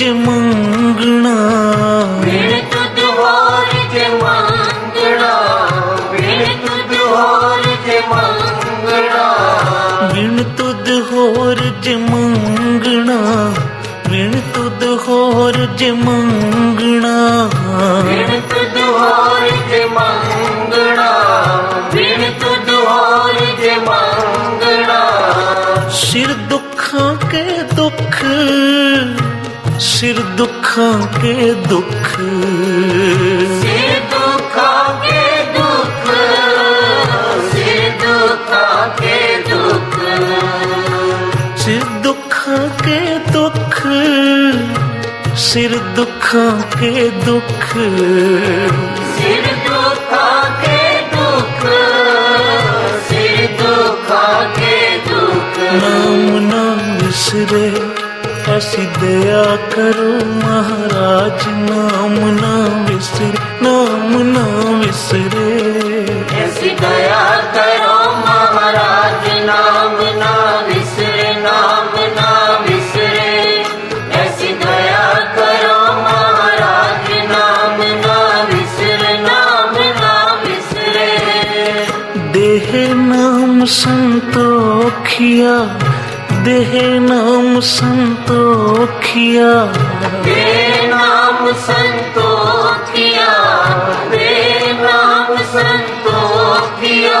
जे मंगना, बिन तुध होर जे मंगना, बिन तुध होर जे मंगना, बिन तुद होर जे मंगना, बिन तुद होर जे मंगना, बिन तुध होर जे मंगना, बिन तुध होर जे मंगना। सिर दुखां के दुख, सिर दुखां के दुख, सिर दुखां के दुख, सिर दुखां के दुख, सिर दुखां के दुख, सिर दुखां के दुख, सिर दुखां के दुख, सिर दुखां के दुख। नाम ना विसरे ऐसी दया करो महाराज, नाम ना विसरे, नाम ना विसरे, ऐसी दया करो महाराज, नाम ना विसरे, नाम ना विसरे। ऐसी दया करो महाराज, नाम ना विसरे, नाम ना विसरे। देह नाम संतोखिया, देह नाम संतोखिया, दे नाम संतोखिया, दे नाम संतोखिया।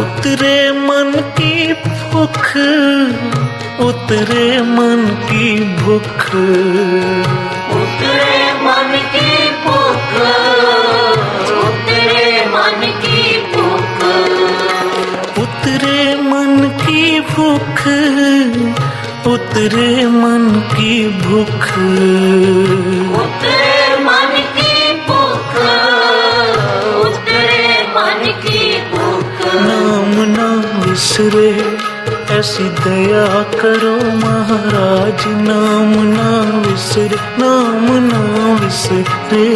उतरे मन की भूख, उतरे मन की भूख, उतरे मन की भूख, उतरे मन की भूख, उतरे मन की भूख, उतरे मन की भूख, उतरे मन की भूख, उतरे मन की भूख। नाम ना विसरे ऐसी दया करो महाराज, नाम ना विसरे, नाम ना विसरे,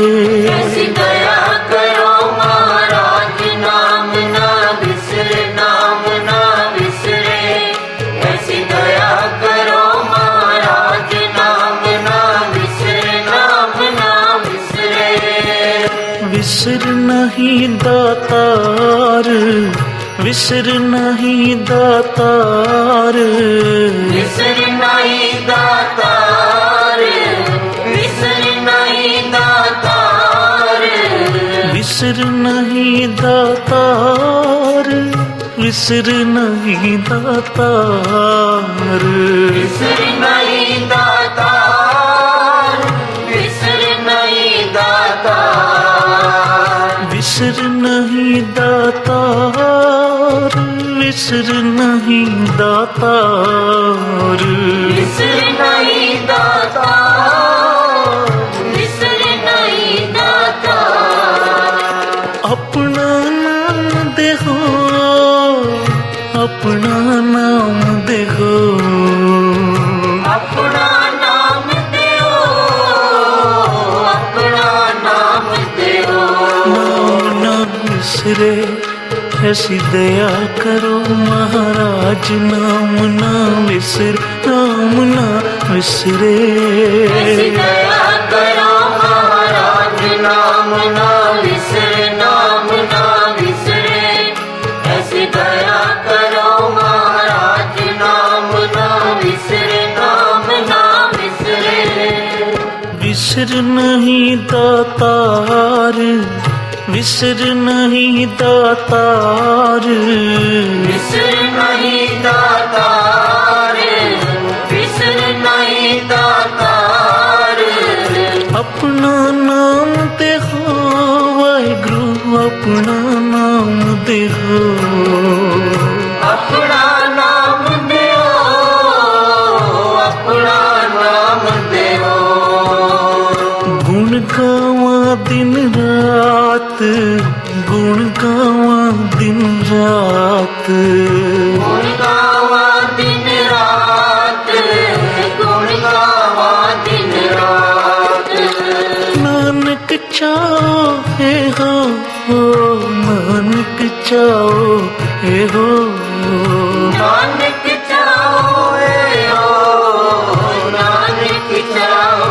ऐसी दया करो महाराज, नाम ना विसरे, नाम ना विसरे। ऐसी दया करो महाराज, नाम ना विसरे, नाम ना विसरे। विसर नहीं दातार, विसर नहीं दातार, विसर नहीं दातार, विसर नहीं दातार, विसर नहीं दातार, विसर नहीं दातार, विसर नहीं दातार, विसर नहीं दातार, विसर नहीं दातार, विसर नहीं दातार, विसर नहीं दातार, विसर नहीं दातार। अपना नाम देखो, अपना नाम देखो, अपना नाम देओ, अपना नाम देओ। नाम ना विसरे ऐसी दया करो महाराज, नाम ना विसरे, नाम ना विसरे, ऐसी दया करो महाराज, नाम ना विसरे, नाम ना विसरे। ऐसी दया करो महाराज, नाम ना विसरे, नाम ना विसरे। विसर नहीं दातार, विसर नहीं दातार, विसर नहीं दातार, विसर नहीं दातार। अपना नाम देखो वाहिगुरु, अपना नाम देखो, अपना नाम देओ, अपना नाम देओ। गुण गावा दिन रात, गुण गावा दिन रात, गुण गावा दिन रात, गुण गावा दिन रात। नानक चाहो हे हो, नानक चाहो हे हो, नानक चाहो ए हो, नानक चाहो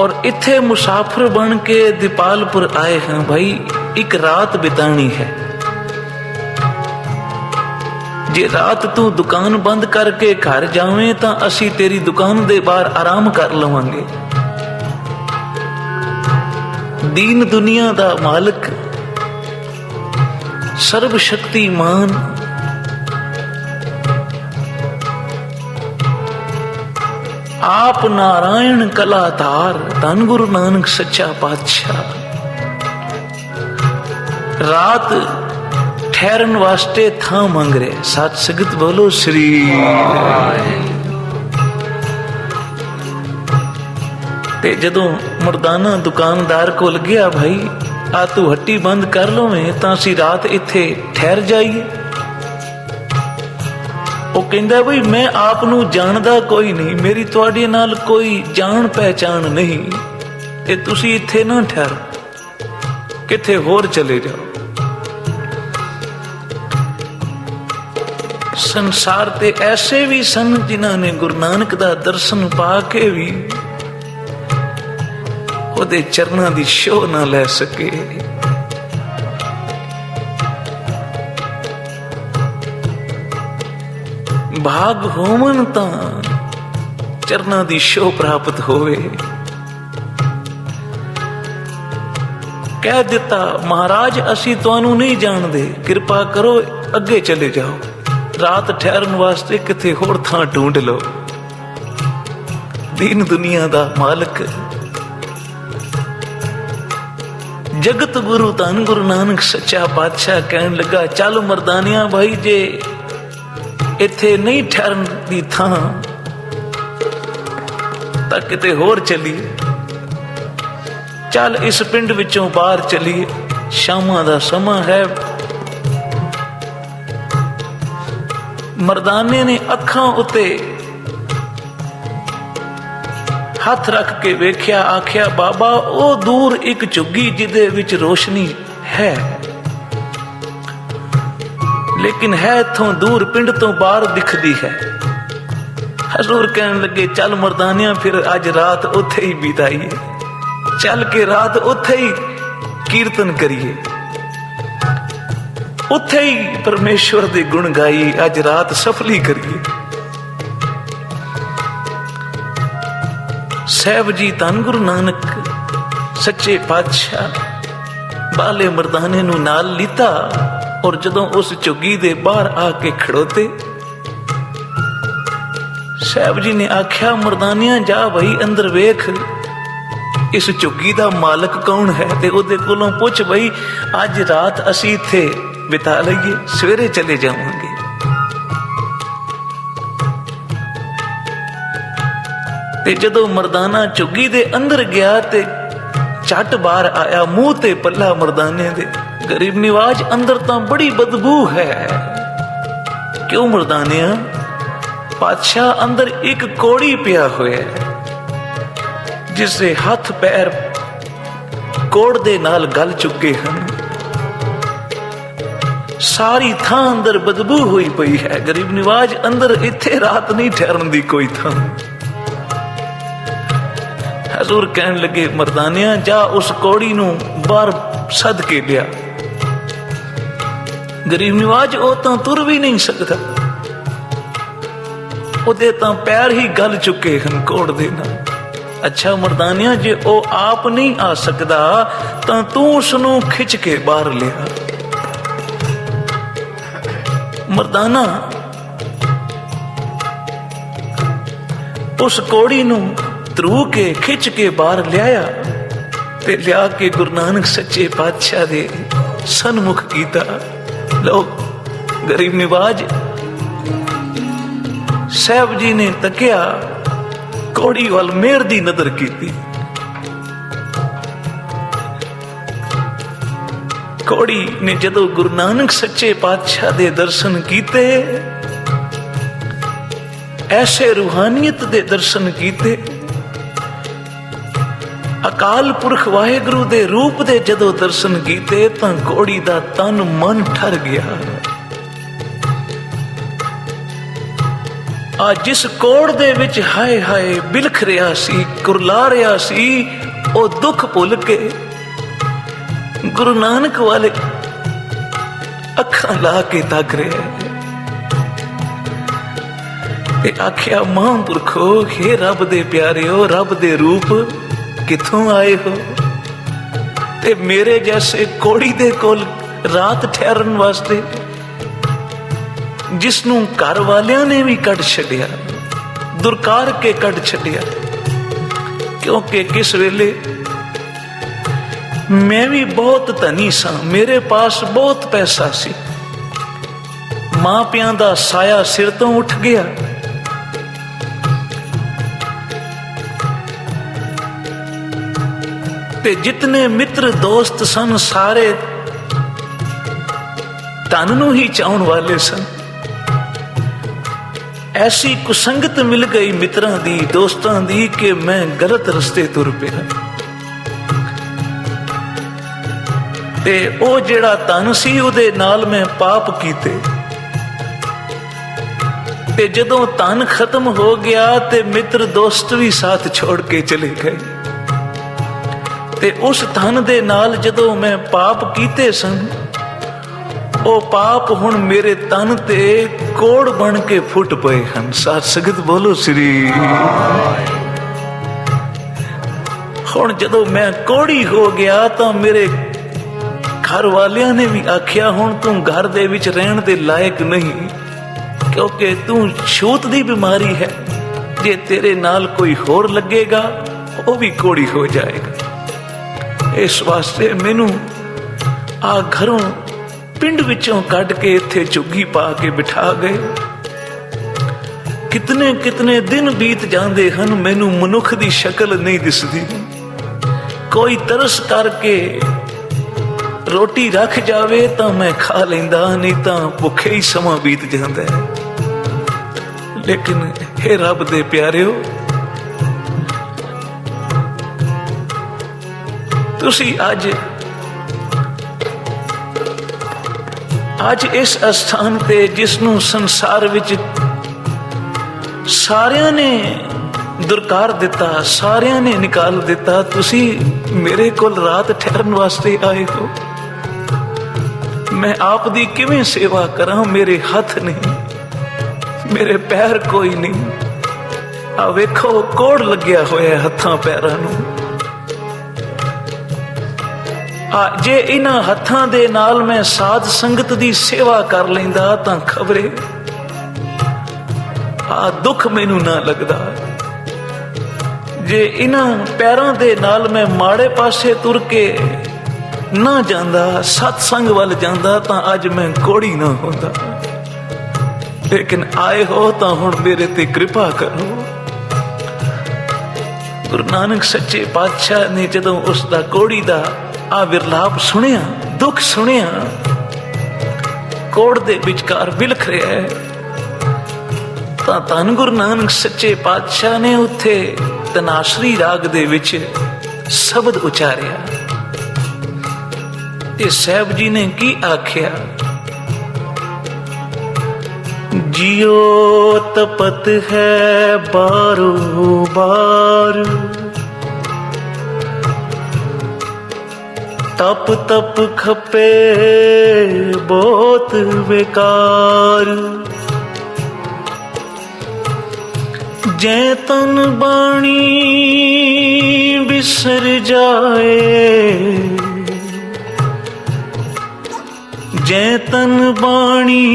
और इत्थे मुसाफिर बन के दीपालपुर आए हैं भाई, एक रात बितानी है। जे रात तू दुकान बंद करके घर जावे तां असी तेरी दुकान दे बाहर आराम कर लवांगे। दीन दुनिया दा मालिक सर्व शक्तिमान आप नारायण कलाधार धन गुरु नानक सच्चा पातशाह रात ठहरन वास्ते थां मंग रहे। सत संगत बोलो श्री। ते जदों मर्दाना दुकानदार कोल गया, भाई आ तू हट्टी बंद कर लवें तां असीं रात इत्थे ठहर जाइए। ਉਹ ਕਹਿੰਦਾ ਬਈ ਮੈਂ ਆਪ ਨੂੰ ਜਾਣਦਾ ਕੋਈ ਨਹੀਂ, ਮੇਰੀ ਤੁਹਾਡੇ ਨਾਲ ਕੋਈ ਜਾਣ ਪਹਿਚਾਣ ਨਹੀਂ, ਤੇ ਤੁਸੀਂ ਇੱਥੇ ਨਾ ਠਹਿਰੋ, ਕਿਤੇ ਹੋਰ ਚਲੇ ਜਾਓ। ਸੰਸਾਰ ਤੇ ਐਸੇ ਵੀ ਸਨ ਜਿਨ੍ਹਾਂ ਨੇ ਗੁਰੂ ਨਾਨਕ ਦਾ ਦਰਸ਼ਨ ਪਾ ਕੇ ਵੀ ਉਹਦੇ ਚਰਨਾਂ ਦੀ ਛੋਹ ਨਾ ਲੈ ਸਕੇ। भाग होवन तां चरना दी शोह प्राप्त होवे। कह दिता महाराज असी तुहानू नहीं जानदे, कृपा करो अगे चले जाओ, रात ठहरन वास्ते किथे होर थां ढूंढ लो। दीन दुनिया दा मालिक जगत गुरु धन गुरु नानक सच्चा पातशाह कहन लगा, चल मर्दानिया भाई जे इत्थे नहीं ठहरन दी थां तां किते होर चलीए, चल इस पिंड विचों बाहर चलीए, शामां दा समा है। मर्दाने ने अखां उत्ते हथ रख के वेख्या, आख्या बाबा ओ दूर एक झुग्गी जिदे विच रोशनी है, लेकिन है इथों दूर, पिंड तो बाहर दिखदी है। हजूर कहन लगे चल मर्दानिया फिर अज रात उथे ही बिताइए, चल के रात उथे ही कीर्तन करिए, उथे ही परमेश्वर दे गुण गाइए, अज रात सफली करिए। साहब जी धन गुरु नानक सच्चे पातशाह बाले मर्दाने नू नाल लीता और जदों उस झुग्गी दे बाहर आके खड़ोते, साहब जी ने आख्या मर्दानिया जा भाई अंदर वेख इस झुग्गी दा मालक कौन है, ते ओदे कोलों पुछ भाई अज रात असी इत्थे बिता लईए, सवेरे चले जावांगे। ते जदों मर्दाना झुग्गी दे अंदर गया ते झट बाहर आया, मुंह ते पल्ला मर्दाने दे, गरीब निवाज अंदर तो बड़ी बदबू है। क्यों मर्दानिया? पातशाह अंदर एक कोड़ी पिया हुआ है जिससे हाथ पैर कोड़ दे नाल गल चुके हैं, सारी थां अंदर बदबू हुई पई है। गरीब निवाज अंदर इत्थे रात नहीं ठहरन दी कोई थां। हजूर कहन लगे मर्दानिया जा उस कोड़ी नू बाहर सद के लिया। गरीब निवाज ओ तां तुर भी नहीं सकता, ओदे तां पैर ही गल चुके हैं कोड़ दे नाल। अच्छा मर्दानिया जे ओ आप नहीं आ सकदा तां तू उसनू खिच के बाहर लिया। मर्दाना उस कोड़ी नू ਧਰੂ के खिच के बाहर लिया ते लिया के गुरु नानक सच्चे पातशाह दे सन्मुख कीता। लोग गरीब निवाज साहब जी ने तकिया, कोड़ी वाल मेहर दी नजर कीती। कोड़ी ने जदों गुरु नानक सच्चे पातशाह दे दर्शन कीते, ऐसे रूहानियत दे दर्शन कीते, अकाल पुरख वाहेगुरु दे रूप दे जदों दर्शन कीते तां कोड़ी दा तन मन ठर गया। ਆ ਜਿਸ ਕੋੜ ਦੇ ਵਿੱਚ ਹਾਏ ਹਾਏ ਬਿਲਖ ਰਿਹਾ ਸੀ, ਕੁਰਲਾ ਰਿਹਾ ਸੀ, ਉਹ ਦੁੱਖ ਭੁੱਲ ਕੇ ਗੁਰੂ ਨਾਨਕ ਵਾਲੇ ਅੱਖਾਂ ਲਾ ਕੇ ਤੱਕ ਰਿਹਾ ਤੇ ਆਖਿਆ, ਮਹਾਂਪੁਰਖੋ, ਹੇ ਰੱਬ ਦੇ ਪਿਆਰਿਓ, ਰੱਬ ਦੇ ਰੂਪ, ਕਿੱਥੋਂ ਆਏ ਹੋ? ਤੇ ਮੇਰੇ ਜੈਸੇ ਕੋੜੀ ਦੇ ਕੋਲ ਰਾਤ ਠਹਿਰਨ ਵਾਸਤੇ, ਜਿਸ ਨੂੰ ਘਰ ਵਾਲਿਆਂ ਨੇ ਵੀ ਕੱਢ ਛੱਡਿਆ, ਦੁਰਕਾਰ ਕੇ ਕੱਢ ਛੱਡਿਆ, ਕਿਉਂਕਿ ਕਿਸ ਵੇਲੇ ਮੈਂ ਵੀ ਬਹੁਤ ਧਨੀ ਸਾਂ, ਮੇਰੇ ਪਾਸ ਬਹੁਤ ਪੈਸਾ ਸੀ, ਮਾਂ ਪਿਆਂ ਦਾ ਸਾਇਆ ਸਿਰ ਤੋਂ ਉੱਠ ਗਿਆ, ਤੇ ਜਿਤਨੇ ਮਿੱਤਰ ਦੋਸਤ ਸਨ ਸਾਰੇ ਧਨ ਨੂੰ ਹੀ ਚਾਹਣ ਵਾਲੇ ਸਨ। ਐਸੀ ਕੁਸੰਗਤ ਮਿਲ ਗਈ ਮਿੱਤਰਾਂ ਦੀ, ਦੋਸਤਾਂ ਦੀ, ਕਿ ਮੈਂ ਗਲਤ ਰਸਤੇ ਤੁਰ ਪਿਆ ਤੇ ਉਹ ਜਿਹੜਾ ਧਨ ਸੀ ਉਹਦੇ ਨਾਲ ਮੈਂ ਪਾਪ ਕੀਤੇ, ਤੇ ਜਦੋਂ ਧਨ ਖਤਮ ਹੋ ਗਿਆ ਤੇ ਮਿੱਤਰ ਦੋਸਤ ਵੀ ਸਾਥ ਛੋੜ ਕੇ ਚਲੇ ਗਏ, ਤੇ ਉਸ ਧਨ ਦੇ ਨਾਲ ਜਦੋਂ ਮੈਂ ਪਾਪ ਕੀਤੇ ਸਨ, ਉਹ ਪਾਪ ਹੁਣ ਮੇਰੇ ਤਨ ਤੇ ਕੋੜ ਬਣ ਕੇ ਫੁੱਟ ਪਏ ਹਨ। ਸਾਧ ਸੰਗਤ ਬੋਲੋ ਸ੍ਰੀ। ਹੁਣ ਜਦੋਂ ਮੈਂ ਕੋੜੀ ਹੋ ਗਿਆ ਤਾਂ ਮੇਰੇ ਘਰ ਵਾਲਿਆਂ ਨੇ ਵੀ ਆਖਿਆ, ਹੁਣ ਤੂੰ ਘਰ ਦੇ ਵਿੱਚ ਰਹਿਣ ਦੇ ਲਾਇਕ ਨਹੀਂ, ਕਿਉਂਕਿ ਤੂੰ ਛੂਤ ਦੀ ਬਿਮਾਰੀ ਹੈ, ਜੇ ਤੇਰੇ ਨਾਲ ਕੋਈ ਹੋਰ ਲੱਗੇਗਾ ਉਹ ਵੀ ਕੋੜੀ ਹੋ ਜਾਏਗਾ। ਇਸ ਵਾਸਤੇ ਮੈਨੂੰ ਆ ਘਰੋਂ ਪਿੰਡ ਵਿੱਚੋਂ ਕੱਢ ਕੇ ਇੱਥੇ ਝੁੱਗੀ ਪਾ ਕੇ ਬਿਠਾ ਗਏ। ਕਿਤਨੇ ਕਿਤਨੇ ਦਿਨ ਬੀਤ ਜਾਂਦੇ ਹਨ, ਮੈਨੂੰ ਮਨੁੱਖ ਦੀ ਸ਼ਕਲ ਨਹੀਂ ਦਿਸਦੀ। ਕੋਈ ਤਰਸ ਕਰਕੇ ਰੋਟੀ ਰੱਖ ਜਾਵੇ ਤਾਂ ਮੈਂ ਖਾ ਲੈਂਦਾ, ਨਹੀਂ ਤਾਂ ਭੁੱਖੇ ਹੀ ਸਮਾਂ ਬੀਤ ਜਾਂਦਾ ਹੈ। ਲੇਕਿਨ ਹੇ ਰੱਬ ਦੇ ਪਿਆਰਿਓ, ਤੁਸੀਂ ਅੱਜ ਇਸ ਅਸਥਾਨ ਤੇ, ਜਿਸ ਨੂੰ ਸੰਸਾਰ ਵਿੱਚ ਸਾਰਿਆਂ ਨੇ ਦੁਰਕਾਰ ਦਿੱਤਾ, ਸਾਰਿਆਂ ਨੇ ਨਿਕਾਲ ਦਿੱਤਾ, ਤੁਸੀਂ ਮੇਰੇ ਕੋਲ ਰਾਤ ਠਹਿਰਨ ਵਾਸਤੇ ਆਏ ਹੋ। ਮੈਂ ਆਪ ਦੀ ਕਿਵੇਂ ਸੇਵਾ ਕਰਾਂ? ਮੇਰੇ ਹੱਥ ਨਹੀਂ, ਮੇਰੇ ਪੈਰ ਕੋਈ ਨਹੀਂ। ਆ ਵੇਖੋ, ਕੋੜ ਲੱਗਿਆ ਹੋਇਆ ਹੱਥਾਂ ਪੈਰਾਂ ਨੂੰ। ਜੇ ਇਹਨਾਂ ਹੱਥਾਂ ਦੇ ਨਾਲ ਮੈਂ ਸਾਧ ਸੰਗਤ ਦੀ ਸੇਵਾ ਕਰ ਲੈਂਦਾ ਤਾਂ ਖਬਰੇ ਦੁੱਖ ਮੈਨੂੰ ਨਾ ਲੱਗਦਾ। ਜੇ ਇਹਨਾਂ ਪੈਰਾਂ ਦੇ ਨਾਲ ਮੈਂ ਮਾੜੇ ਪਾਸੇ ਤੁਰ ਕੇ ਨਾ ਜਾਂਦਾ, ਸਤਸੰਗ ਵੱਲ ਜਾਂਦਾ, ਤਾਂ ਅੱਜ ਮੈਂ ਕੋੜੀ ਨਾ ਹੁੰਦਾ। ਲੇਕਿਨ ਆਏ ਹੋ ਤਾਂ ਹੁਣ ਮੇਰੇ ਤੇ ਕਿਰਪਾ ਕਰੋ। ਗੁਰੂ ਨਾਨਕ ਸੱਚੇ ਪਾਤਸ਼ਾਹ ਨੇ ਜਦੋਂ ਉਸ ਦਾ ਕੋੜੀ ਦਾ ਆ ਵਿਰਲਾਪ ਸੁਣਿਆ, ਦੁੱਖ ਸੁਣਿਆ, ਕੋੜ ਦੇ ਵਿਚਕਾਰ ਬਿਲਖ ਰਿਹਾ ਹੈ, ਤਾਂ ਧੰਨ ਗੁਰੂ ਨਾਨਕ ਸੱਚੇ ਪਾਤਸ਼ਾਹ ਨੇ ਉੱਥੇ ਤਨਾਸ਼ਰੀ ਰਾਗ ਦੇ ਵਿੱਚ ਸ਼ਬਦ ਉਚਾਰਿਆ। ਤੇ ਸਾਹਿਬ ਜੀ ਨੇ ਕੀ ਆਖਿਆ? ਜਿਉ ਤਪਤ ਹੈ ਬਾਰੋ ਬਾਰ, ਤਪ ਤਪ ਖਪੇ ਬਹੁਤ ਬੇਕਾਰ। ਜੈ ਤਨ ਬਾਣੀ ਬਿਸਰ ਜਾਏ, ਜੈ ਤਨ ਬਾਣੀ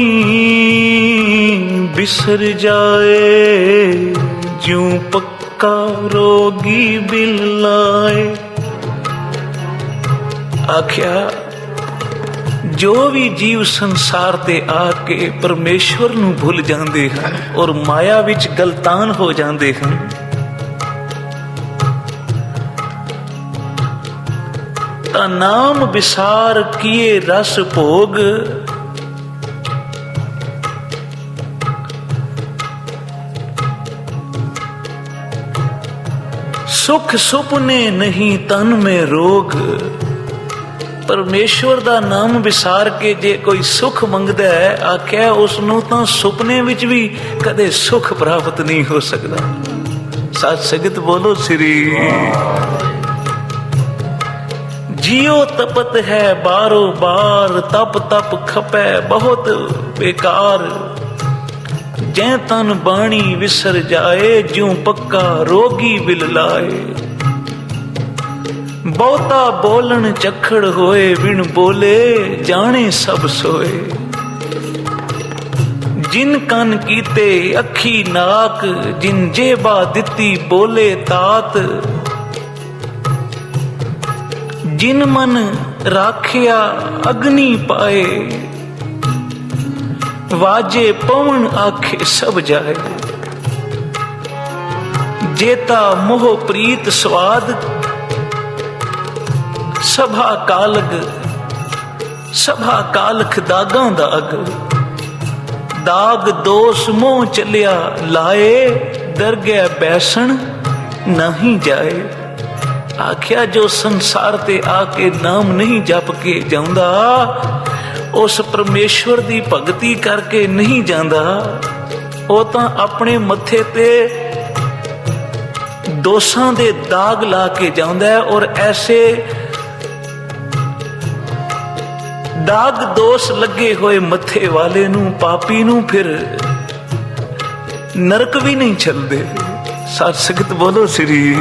ਬਿਸਰ ਜਾਏ, ਜਿਉ ਪੱਕਾ ਰੋਗੀ ਬਿਲ ਲਾਏ। ਆਖਿਆ, ਜੋ ਵੀ ਜੀਵ ਸੰਸਾਰ ਤੇ ਆ ਕੇ ਪਰਮੇਸ਼ਵਰ ਨੂੰ ਭੁੱਲ ਜਾਂਦੇ ਹਨ ਔਰ ਮਾਇਆ ਵਿੱਚ ਗਲਤਾਨ ਹੋ ਜਾਂਦੇ ਹਨ, ਤਾਂ ਨਾਮ ਵਿਸਾਰ ਕੀਏ ਰਸ ਭੋਗ। सुख सुपने नहीं तन में रोग, ਪਰਮੇਸ਼ਵਰ ਦਾ ਨਾਮ ਵਿਸਾਰ ਕੇ ਜੇ ਕੋਈ ਸੁਖ ਮੰਗਦਾ ਹੈ, ਆਖਿਆ ਉਸ ਨੂੰ ਤਾਂ ਸੁਪਨੇ ਵਿੱਚ ਵੀ ਕਦੇ ਸੁਖ ਪ੍ਰਾਪਤ ਨਹੀਂ ਹੋ ਸਕਦਾ। ਸਾਧ ਸੰਗਤ ਬੋਲੋ ਸ੍ਰੀ। ਜਿਉ ਤਪਤ ਹੈ ਬਾਰੋ ਬਾਰ, ਤਪ ਤਪ ਖਪੈ ਬਹੁਤ ਬੇਕਾਰ। ਜੈ ਤਨ ਬਾਣੀ ਵਿਸਰ ਜਾਏ, ਜਿਉ ਪੱਕਾ ਰੋਗੀ ਬਿਲ ਲਾਏ। ਬਹੁਤਾ ਬੋਲਣ ਚਖੜ ਹੋਏ, ਬਿਨ ਬੋਲੇ ਜਾਣੇ ਸਭ ਸੋਏ। ਜਿਨ ਕੰਨ ਕੀਤੇ ਅੱਖੀ ਨਾਕ, ਜਿਨ ਜੇਬਾ ਦਿੱਤੀ ਬੋਲੇ ਤਾਤ। ਜਿਨ ਮਨ ਰਾਖਿਆ ਅਗਨੀ ਪਾਏ, ਵਾਜੇ ਪਵਨ ਆਖੇ ਸਭ ਜਾਏ। ਜੇਤਾ ਮੋਹ ਪ੍ਰੀਤ ਸਵਾਦ, ਸਭਾ ਕਾਲਖ ਦਾਗਾਂ ਦਾਗ। ਦਾਗ ਦੋਸ ਮੋਹ ਚੱਲਿਆ ਲਾਏ, ਦਰਗਹਿ ਬੈਸਣ ਨਹੀਂ ਜਾਏ। ਆਖਿਆ ਜੋ ਸੰਸਾਰ ਤੇ ਆ ਕੇ ਨਾਮ ਨਹੀਂ ਜਪ ਕੇ ਜਾਂਦਾ, ਉਸ ਪਰਮੇਸ਼ਵਰ ਦੀ ਭਗਤੀ ਕਰਕੇ ਨਹੀਂ ਜਾਂਦਾ। ਉਹ ਤਾਂ ਆਪਣੇ ਮੱਥੇ ਤੇ ਦੋਸ਼ਾਂ ਦੇ ਦਾਗ ਲਾ ਕੇ ਜਾਂਦਾ ਹੈ, ਔਰ ਐਸੇ ਦਾਗ ਦੋਸ਼ ਲੱਗੇ ਹੋਏ ਮੱਥੇ ਵਾਲੇ ਨੂੰ, ਪਾਪੀ ਨੂੰ ਫਿਰ ਨਰਕ ਵੀ ਨਹੀਂ ਚੱਲਦੇ। ਸਾਧ ਸੰਗਤ ਬੋਲੋ ਸ੍ਰੀ।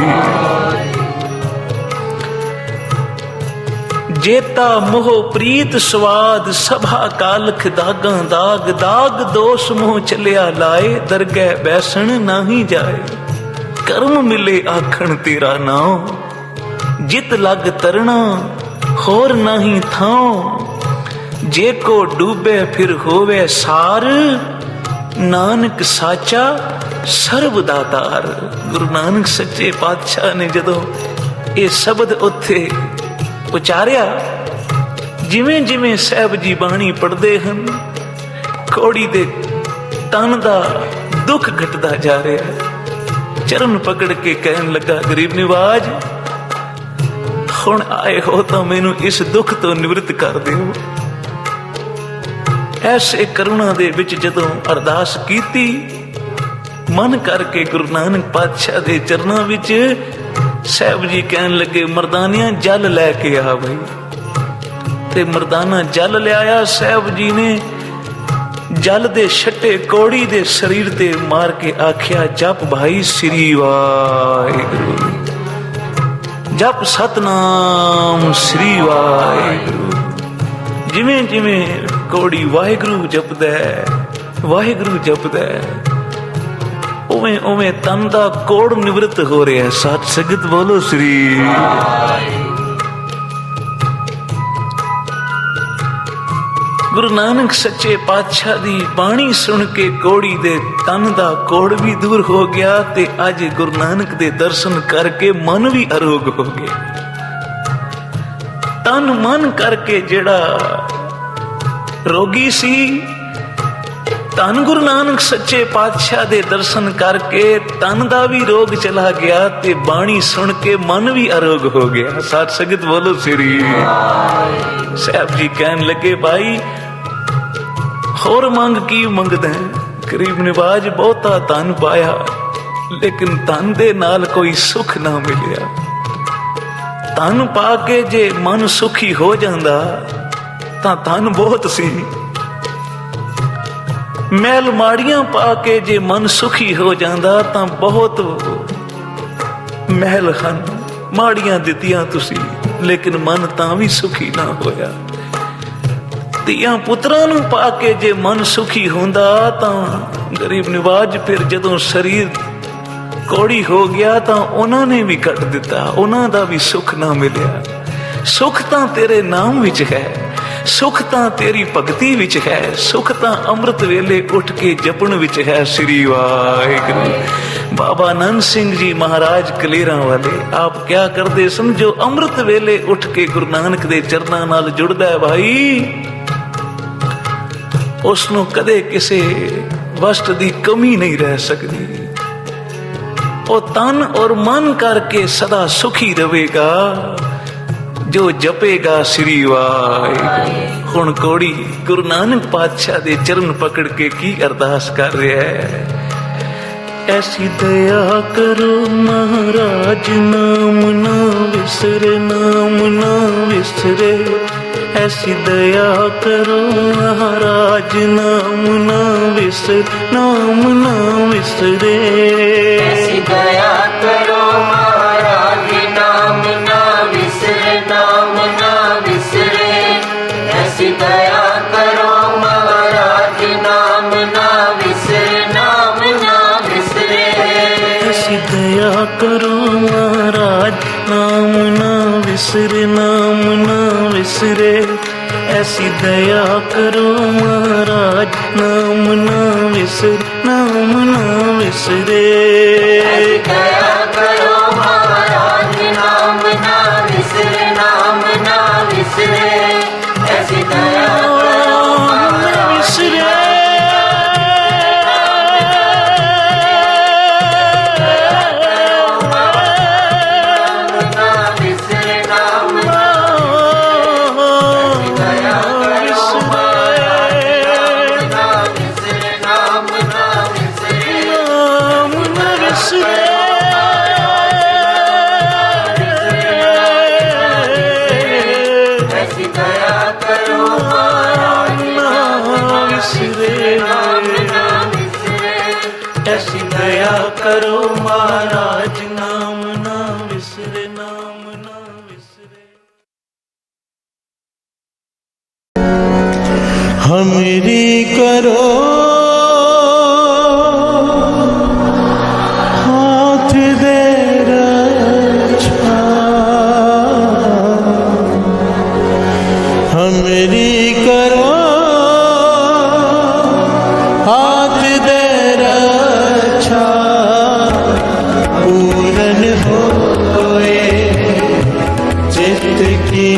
ਜੇਤਾ ਮੋਹ ਪ੍ਰੀਤ ਸਵਾਦ, ਸਭਾ ਕਾਲਖ ਦਾਗਾਂ ਦਾਗ। ਦਾਗ ਦੋਸ਼ ਮੋਹ ਚੱਲਿਆ ਲਾਏ, ਦਰਗਹਿ ਬੈਸਣ ਨਾਹੀ ਜਾਏ। ਕਰਮ ਮਿਲੇ ਆਖਣ ਤੇਰਾ ਨਾਮ, ਜਿਤ ਲਗ ਤਰਣਾ ਹੋਰ ਨਹੀਂ ਥਾਂ। ਜੇ ਕੋ ਡੂਬੇ ਫਿਰ ਹੋਵੇ ਸਾਰ, ਨਾਨਕ ਸਾਚਾ ਸਰਬ ਦਾਤਾਰ। ਗੁਰੂ ਨਾਨਕ ਸੱਚੇ ਪਾਤਸ਼ਾਹ ਨੇ ਜਦੋਂ ਇਹ ਸ਼ਬਦ ਉੱਥੇ ਉਚਾਰਿਆ, ਜਿਵੇਂ ਜਿਵੇਂ ਸਾਹਿਬ ਜੀ ਬਾਣੀ ਪੜ੍ਹਦੇ ਹਨ, ਕੋੜੀ ਦੇ ਤਨ ਦਾ ਦੁੱਖ ਘਟਦਾ ਜਾ ਰਿਹਾ। ਚਰਨ ਪਕੜ ਕੇ ਕਹਿਣ ਲੱਗਾ, ਗਰੀਬ ਨਿਵਾਜ ਹੁਣ ਆਏ ਹੋ ਤਾਂ ਮੈਨੂੰ ਇਸ ਦੁੱਖ ਤੋਂ ਨਿਵਰਤ ਕਰ ਦਿਓ। ਐਸੇ ਕਰੁਣਾ ਦੇ ਵਿੱਚ ਜਦੋਂ ਅਰਦਾਸ ਕੀਤੀ, ਮਨ ਕਰਕੇ ਗੁਰੂ ਨਾਨਕ ਪਾਤਸ਼ਾਹ ਦੇ ਚਰਨਾਂ ਵਿੱਚ ਸਾਹਿਬ ਜੀ ਕਹਿਣ ਲੱਗੇ, ਮਰਦਾਨਿਆਂ ਜਲ ਲੈ ਕੇ ਆ ਬਈ। ਤੇ ਮਰਦਾਨਾ ਜਲ ਲਿਆਇਆ। ਸਾਹਿਬ ਜੀ ਨੇ ਜਲ ਦੇ ਛੱਟੇ ਕੋੜੀ ਦੇ ਸਰੀਰ ਤੇ ਮਾਰ ਕੇ ਆਖਿਆ, ਜਪ ਭਾਈ ਸ੍ਰੀ ਵਾਹਿਗੁਰੂ, ਜਪ ਸਤਨਾਮ ਸ੍ਰੀ ਵਾਹਿਗੁਰੂ। ਜਿਵੇਂ ਜਿਵੇਂ ਕੋੜੀ ਵਾਹਿਗੁਰੂ ਜਪਦਾ, ਵਾਹਿਗੁਰੂ ਜਪਦਾ, ਉਵੇਂ ਉਵੇਂ ਤਨ ਦਾ ਕੋੜ ਨਿਵਰਤ ਹੋ ਰਿਹਾ। ਸਾਧ ਸੰਗਤ ਬੋਲੋ ਸ੍ਰੀ। ਗੁਰੂ ਨਾਨਕ ਸੱਚੇ ਪਾਤਸ਼ਾਹ ਦੀ ਬਾਣੀ ਸੁਣ ਕੇ ਕੋੜੀ ਦੇ ਤਨ ਦਾ ਕੋੜ ਵੀ ਦੂਰ ਹੋ ਗਿਆ, ਤੇ ਅੱਜ ਗੁਰੂ ਨਾਨਕ ਦੇ ਦਰਸ਼ਨ ਕਰਕੇ ਮਨ ਵੀ ਅਰੋਗ ਹੋ ਗਿਆ। ਤਨ ਮਨ ਕਰਕੇ ਜਿਹੜਾ ਰੋਗੀ ਸੀ, ਧੰਨ ਗੁਰੂ ਨਾਨਕ ਸੱਚੇ ਪਾਤਸ਼ਾਹ ਦੇ ਦਰਸ਼ਨ ਕਰਕੇ ਤਨ ਦਾ ਵੀ ਰੋਗ ਚਲਾ ਗਿਆ, ਤੇ ਬਾਣੀ ਸੁਣ ਕੇ ਮਨ ਵੀ ਅਰੋਗ ਹੋ ਗਿਆ। ਸਾਧ ਸੰਗਤ ਬੋਲੋ ਸ੍ਰੀ। ਸਾਹਿਬ ਜੀ ਕਹਿਣ ਲੱਗੇ, ਭਾਈ ਹੋਰ ਮੰਗ ਕੀ ਮੰਗਦਾ ਹੈ? ਗਰੀਬ ਨਿਵਾਜ ਬਹੁਤਾ ਧਨ ਪਾਇਆ, ਲੇਕਿਨ ਧਨ ਦੇ ਨਾਲ ਕੋਈ ਸੁੱਖ ਨਾ ਮਿਲਿਆ। ਧਨ ਪਾ ਕੇ ਜੇ ਮਨ ਸੁਖੀ ਹੋ ਜਾਂਦਾ ਤਾਂ ਧਨ ਬਹੁਤ ਸੀ। ਮੈਲ ਮਾੜੀਆਂ ਪਾ ਕੇ ਜੇ ਮਨ ਸੁਖੀ ਹੋ ਜਾਂਦਾ ਤਾਂ ਬਹੁਤ ਮਹਿਲ ਹਨ। ਮਾੜੀਆਂ ਦਿੱਤੀਆਂ ਤੁਸੀਂ, ਲੇਕਿਨ ਮਨ ਤਾਂ ਵੀ ਸੁਖੀ ਨਾ ਹੋਇਆ। ਧੀਆਂ ਪੁੱਤਰਾਂ ਨੂੰ ਪਾ ਕੇ ਜੇ ਮਨ ਸੁਖੀ ਹੁੰਦਾ ਤਾਂ ਗਰੀਬ ਨਿਵਾਜ ਫਿਰ ਜਦੋਂ ਸਰੀਰ ਕੋੜੀ ਹੋ ਗਿਆ ਤਾਂ ਉਹਨਾਂ ਨੇ ਵੀ ਕੱਟ ਦਿੱਤਾ, ਉਹਨਾਂ ਦਾ ਵੀ ਸੁੱਖ ਨਾ ਮਿਲਿਆ। ਸੁੱਖ ਤਾਂ ਤੇਰੇ ਨਾਮ ਵਿੱਚ ਹੈ, ਸੁੱਖ ਤਾਂ ਤੇਰੀ ਭਗਤੀ ਵਿੱਚ ਹੈ, ਸੁੱਖ ਤਾਂ ਅੰਮ੍ਰਿਤ ਵੇਲੇ ਉੱਠ ਕੇ ਜਪਣ ਵਿੱਚ ਹੈ। ਸ੍ਰੀ ਵਾਹਿਗੁਰੂ। ਬਾਬਾ ਆਨੰਦ ਸਿੰਘ ਜੀ ਮਹਾਰਾਜ ਕਲੇਰਾਂ ਵਾਲੇ ਆਪ ਕਿਆ ਕਰਦੇ ਸਨ, ਜੋ ਅੰਮ੍ਰਿਤ ਵੇਲੇ ਉੱਠ ਕੇ ਗੁਰੂ ਨਾਨਕ ਦੇ ਚਰਨਾਂ ਨਾਲ ਜੁੜਦਾ ਹੈ ਭਾਈ, ਉਸ ਨੂੰ ਕਦੇ ਕਿਸੇ ਵਸਤ ਦੀ ਕਮੀ ਨਹੀਂ ਰਹਿ ਸਕਦੀ। ਉਹ ਤਨ ਔਰ ਮਨ ਕਰਕੇ ਸਦਾ ਸੁਖੀ ਰਹੇਗਾ। ਜੋ ਜਪੇਗਾ ਸ੍ਰੀ ਵਾਹਿਗੁਰੂ। ਹੁਣ ਕੋੜੀ ਗੁਰੂ ਨਾਨਕ ਪਾਤਸ਼ਾਹ ਦੇ ਚਰਨ ਪਕੜ ਕੇ ਕੀ ਅਰਦਾਸ ਕਰ ਰਿਹਾ ਹੈ। ਐਸੀ ਦਇਆ ਕਰੋ ਮਹਾਰਾਜ, ਨਾਮ ਨਾ ਵਿਸਰੇ, ਨਾਮ ਨਾ ਵਿਸਰੇ। ऐसी दया करो महाराज, नाम ना विसरे, नाम ना विसरे। ऐसी दया करो महाराज, नाम ना विसरे, नाम ना विसरे। ऐसी दया करो महाराज, नाम ना विसरे, नाम ना विसरे। ऐसी दया करो महाराज, नाम ना विसरे, नाम ना विसरे। ऐसी दया करो महाराज, नाम ना विसरे, नाम ना विसरे। ऐसी दया करो महाराज, नाम ना विसरे, नाम ना विसरे। ऐसी दया करो महाराज, ऐसी दया करो महाराज, नाम ना विसरे, नाम ना विसरे। हमरी करो हाथ दे रक्षा, हमरी करो हाथ दे रक्षा। पूरन होए चित्त की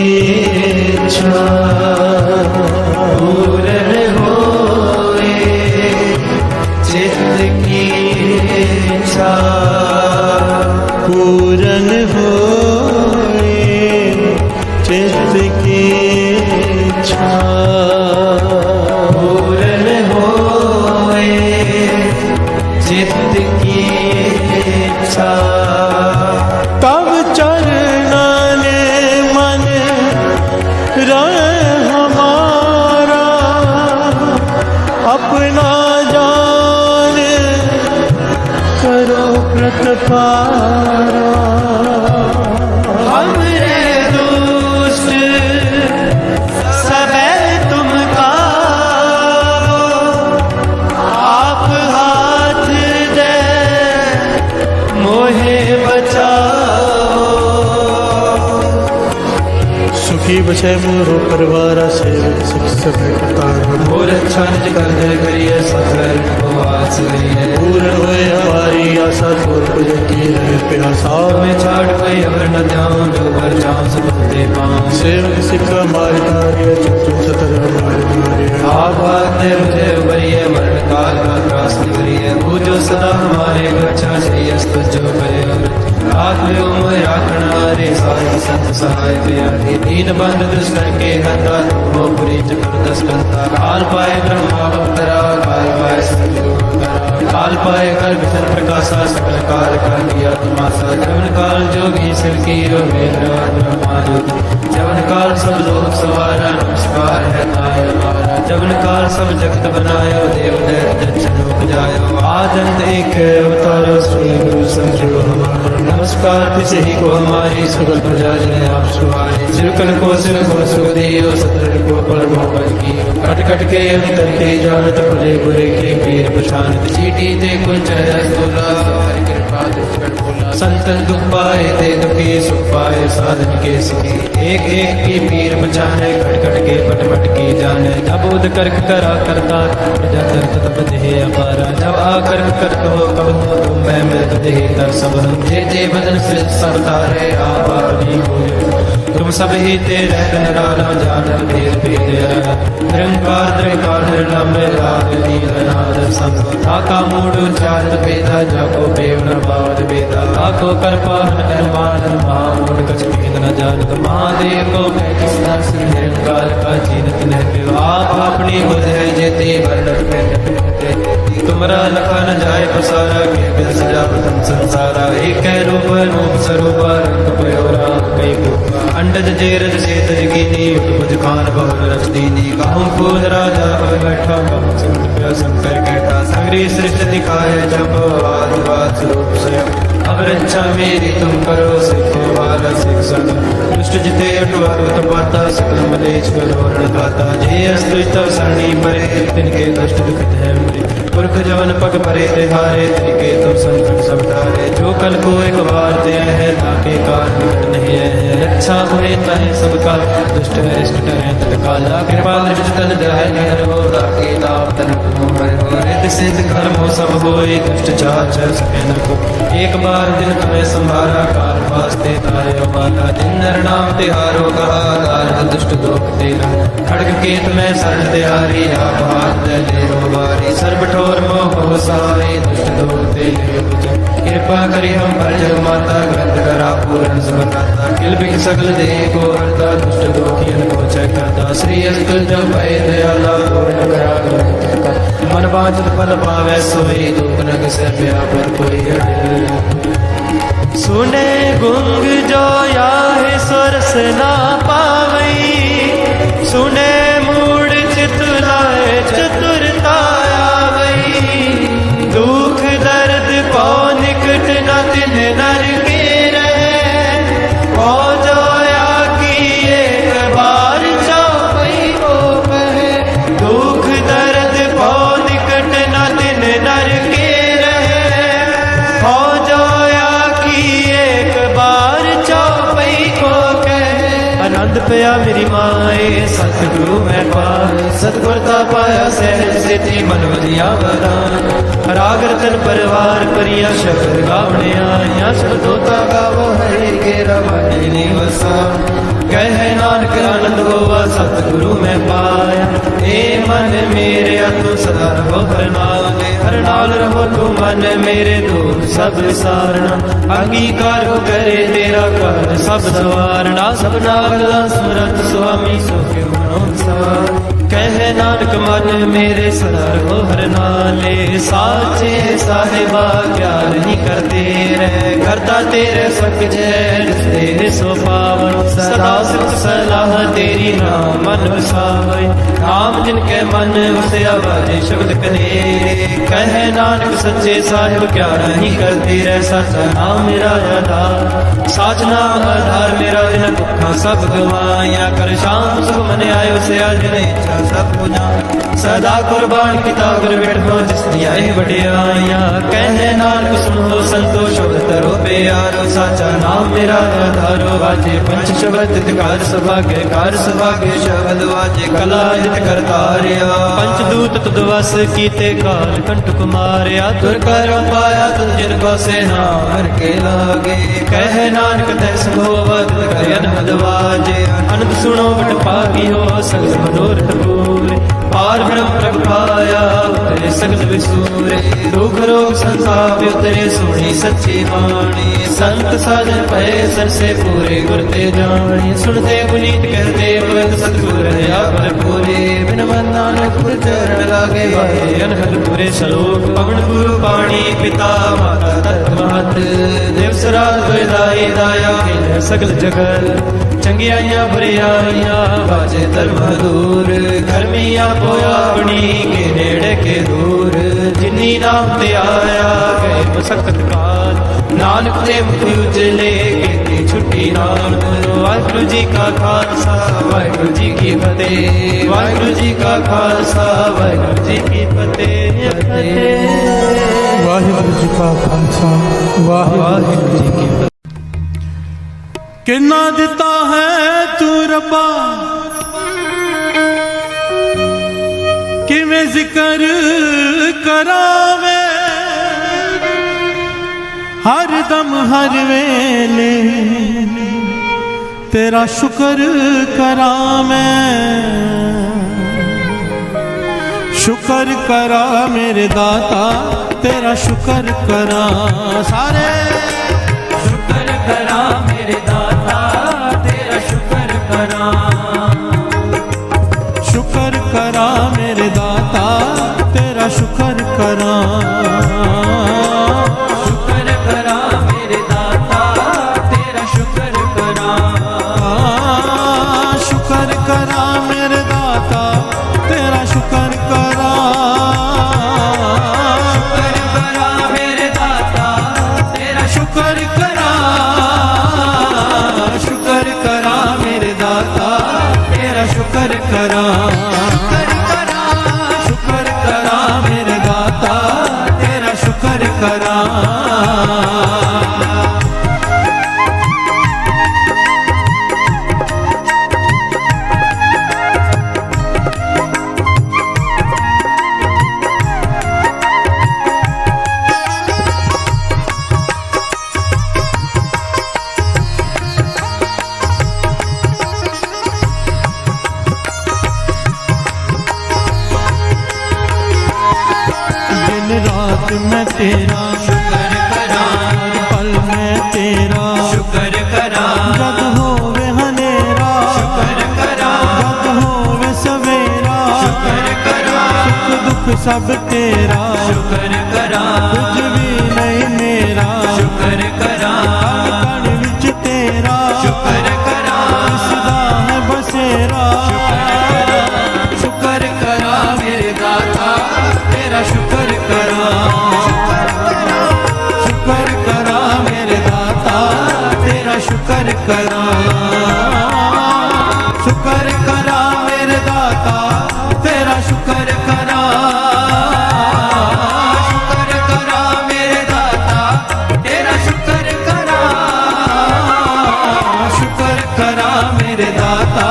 इच्छा, पूरन होए चित्त की इच्छा, पूरन होए चित्त की इच्छा, पूरन होए चित्त की इच्छा। तब चरना ने मन रहे हमारा, अपना जान करो प्रतिपारा। हमरे दुष्ट सबे तुम कारो, आप हाथ दे मोहे बचाओ। सुखी बचे मोरो परिवार से सब मोर अच्छा निज कर दे करिए सफर उपवास करिए। पूर्ण होए हमारी आशा, तोर पुज की रहे प्यासा। में छाड़ कोई अवर न जाऊं, जो भर जाऊं सब दे पाऊं। सेवक सिक्का मारे तारे, चुप सतर हमारे मारे। आप आते मुझे उबरिए, मरण काल का त्रास निवरिए। पूजो सदा हमारे रक्षा, श्रेयस तुझो करे। आत्म उमर राखना रे, सारी संत सहाय प्यारी। दीन बंद दुष्कर के हता, मोपुरी जबरदस्त करता। काल पाए ब्रह्मा अवतरा, काल पाए सतगुरु अवतरा। काल पाए कर विचर प्रकाशा, सकल काल कर दिया तमाशा। जवन काल जोगी शिव की ब्रह्मा ज्योति। जवन काल सब लोग सवारा, नमस्कार है ताय हमारा। जवन काल सब जगत बनायो, देव दैत्य दक्षिण उपजायो। आदंत एक अवतारो, श्री गुरु संजो हमारा। नमस्कार तिसे ही को हमारी, सकल प्रजा जन आप सुहारी। सिरकल को सिर को सुख दियो, सतर को पर मोहब्बत की। कट कट के अंतर के जानत, भले बुरे के पीर पछानत। चीटी ते कुंज रसगुल्ला, हरि कृपा दुष्ट बोला। संतन दुख पाए ते दुखी, सुख पाए साधन के सुखी। एक एक की पीर पछाने, कट कट के पट पट की जाने। जब उद कर्क करा करता, प्रजा दर्द तब देह अपारा। जब आकर करत हो कब हो, तुम मैं मृत देह तर सब हम। जे बदन से सब तारे, आप अपनी हो तुम सब ही तेरे नराला। जानत भेद भेद निरंकार त्रिकाल निर्लम, राग नीलनाद संग। आका मूड चारत भेदा, जाको बेव न बावद बेदा। आको कर पाहन निर्माण महान मूड कछ भेद न जानत महादेव को मैं किस दास निरंकार का जीनत न आप अपनी बुध है जेते वर्णत में तुमरा लखा न जाए पसारा के सजा प्रथम संसारा एक है रूप रूप स्वरूप रंग पयोरा कई अंडज जेरज सेतज कीनी उठ खान बहु रच दीनी कहूँ खोज राजा अब बैठा कहूँ सिमट प्या शंकर कहता संग्री सृष्टि दिखाए जब आदिवाद स्वरूप स्वयं अब रक्षा मेरी तुम करो सिखो वाला शिक्षण दुष्ट जिते अटुआत पाता सकल मलेच करो रणदाता जे अस्त्रित सरणी मरे तिनके दुष्ट दुखित है मरे पुरख जवन पग परे तिहारे तिनके तुम संकट सब टारे जो कल को एक बार दे है ताके कारण नहीं है रक्षा हुए तहे सबका दुष्ट अरिष्ट टरे तत्काला कृपा दृष्टि तन जाय हर हो राखे नाम तन हर हो रित सिद्ध कर्म हो सब होए दुष्ट चाचर सके न को एक बार दिन तुम्हें संभारा काल वास्ते तारे माता दिन नर नाम तिहारो कहा दार दुष्ट दोख तेरा खड़ग केत में शरण तिहारी आप हाथ दे ले बारी सर्व ठोर मोह हो सहाय दुष्ट दोख तेरे कृपा करी हम पर जग माता ग्रंथ करा पूर्ण समताता किल बिक सकल दे को हरता दुष्ट दोखियन को चय करता श्री अस्कुल जो भय दयाला पूर्ण करा मन वांछित फल पावै सोई दुख नग से व्यापर कोई अड़े सुने गुंग जो याहे सरस ना पावई सुने मूड चित लाए चतुरता आवई दुख दर्द को निकट न दिन नर के रहे ओ जो या की एक बार चौपई को कहे दुख दर्द को निकट न दिन नर के रहे ओ जो आनंद पया मेरी माए सतगुरु मैं पाए सतगुरता पाया सहज सिद्धि मन वधिया वरान राग रतन परिवार परिया शब्द गावने आया शब्दोता गावो हरे के रवानी वसा कह नानक आनंद होवा सतगुरु मैं पाया ए मन मेरे तू सदा रहो हर नाल रहो तू मन मेरे दूर सब सारना अंगीकार हो करे तेरा कर सब सवारना सब नागला सुरत स्वामी सुखे मनोसार कह नानक मन मेरे सदा रहो हर नाले साचे साहिबा क्या नहीं करते रहे करता तेरे सक जय तेरे सो पावन सदा सुख सलाह तेरी नाम मन वसावे नाम जिनके मन उसे आवाजे शब्द कनेरे कह नानक सच्चे साहिब क्या नहीं करते रहे सच्चा नाम मेरा आधार साच नाम आधार मेरा दिन दुखा सब गवाया कर शाम सुख मन आयो से आज नहीं सब पुना सदा कुर्बान किता गुर बैठो जिस दिया बड़ियाया कह नानक सुनो संतोष तरो प्यारो साचा नाम मेरा आधारो वाजे पंच शब्द कार सभागे कार सभागे शब्द वाजे कला जित करतारिया पंचदूत तुद वस कीते काल कंठ कुमारिया तुर कर पाया तुम जिनको से नाम के लागे कह नानक तै संभोवत कयन मदवाजे अनंत सुनो बट पागी हो सगल मनोरथ पूरे पार ब्रह्म प्रभ पाया उतरे सगल विसूरे दुख रोग संताप उतरे सुनी सच्ची वाणी संत साजन पए सर से पूरे गुरते जानी सुनते गुनीत कहते भगत सतगुर दया पर पूरे बिन मन नानक पुर चरण लागे भाई अनहद पूरे सलोक पवन गुरु पाणी पिता माता तत्वहत देव सराज वेदाई दाया खेल सगल जगत चंगियाइया बुरियाइया बाजे धर्म दूर धर्मिया पोया बनी के नेड़े के दूर जिन्नी नाम ते आया गए मुसकत काल नानक ते मुखी उजले के छुट्टी नाम वाहिगुरु जी का खालसा वाहिगुरु जी की फतेह वाहिगुरु जी का खालसा वाहिगुरु जी की फतेह वाहिगुरु जी का खालसा वाहिगुरु जी की फतेह। किन्ना दिता है तू रब्बा किवें जिक्र करावे हर दम हर वेले तेरा शुक्र करा मैं शुक्र करा मेरे दाता तेरा शुक्र करा सारे शुक्र करा मेरे दाता तेरा शुक्र करा पल में तेरा शुक्र करा जग होवे हनेरा शुक्र करा जग होवे सवेरा शुक्र करा सुख दुख सब तेरा शुक्र करा कुछ भी नहीं मेरा शुक्र करा कण कण विच तेरा शुक्र करा सदा है बसेरा शुक्र करा मेरे दाता तेरा शुक्र करा शुक्र करा मेरे दाता तेरा शुक्र करा शुक्र करा मेरे दाता तेरा शुक्र करा शुक्र करा मेरे दाता तेरा शुक्र करा शुक्र करा मेरे दाता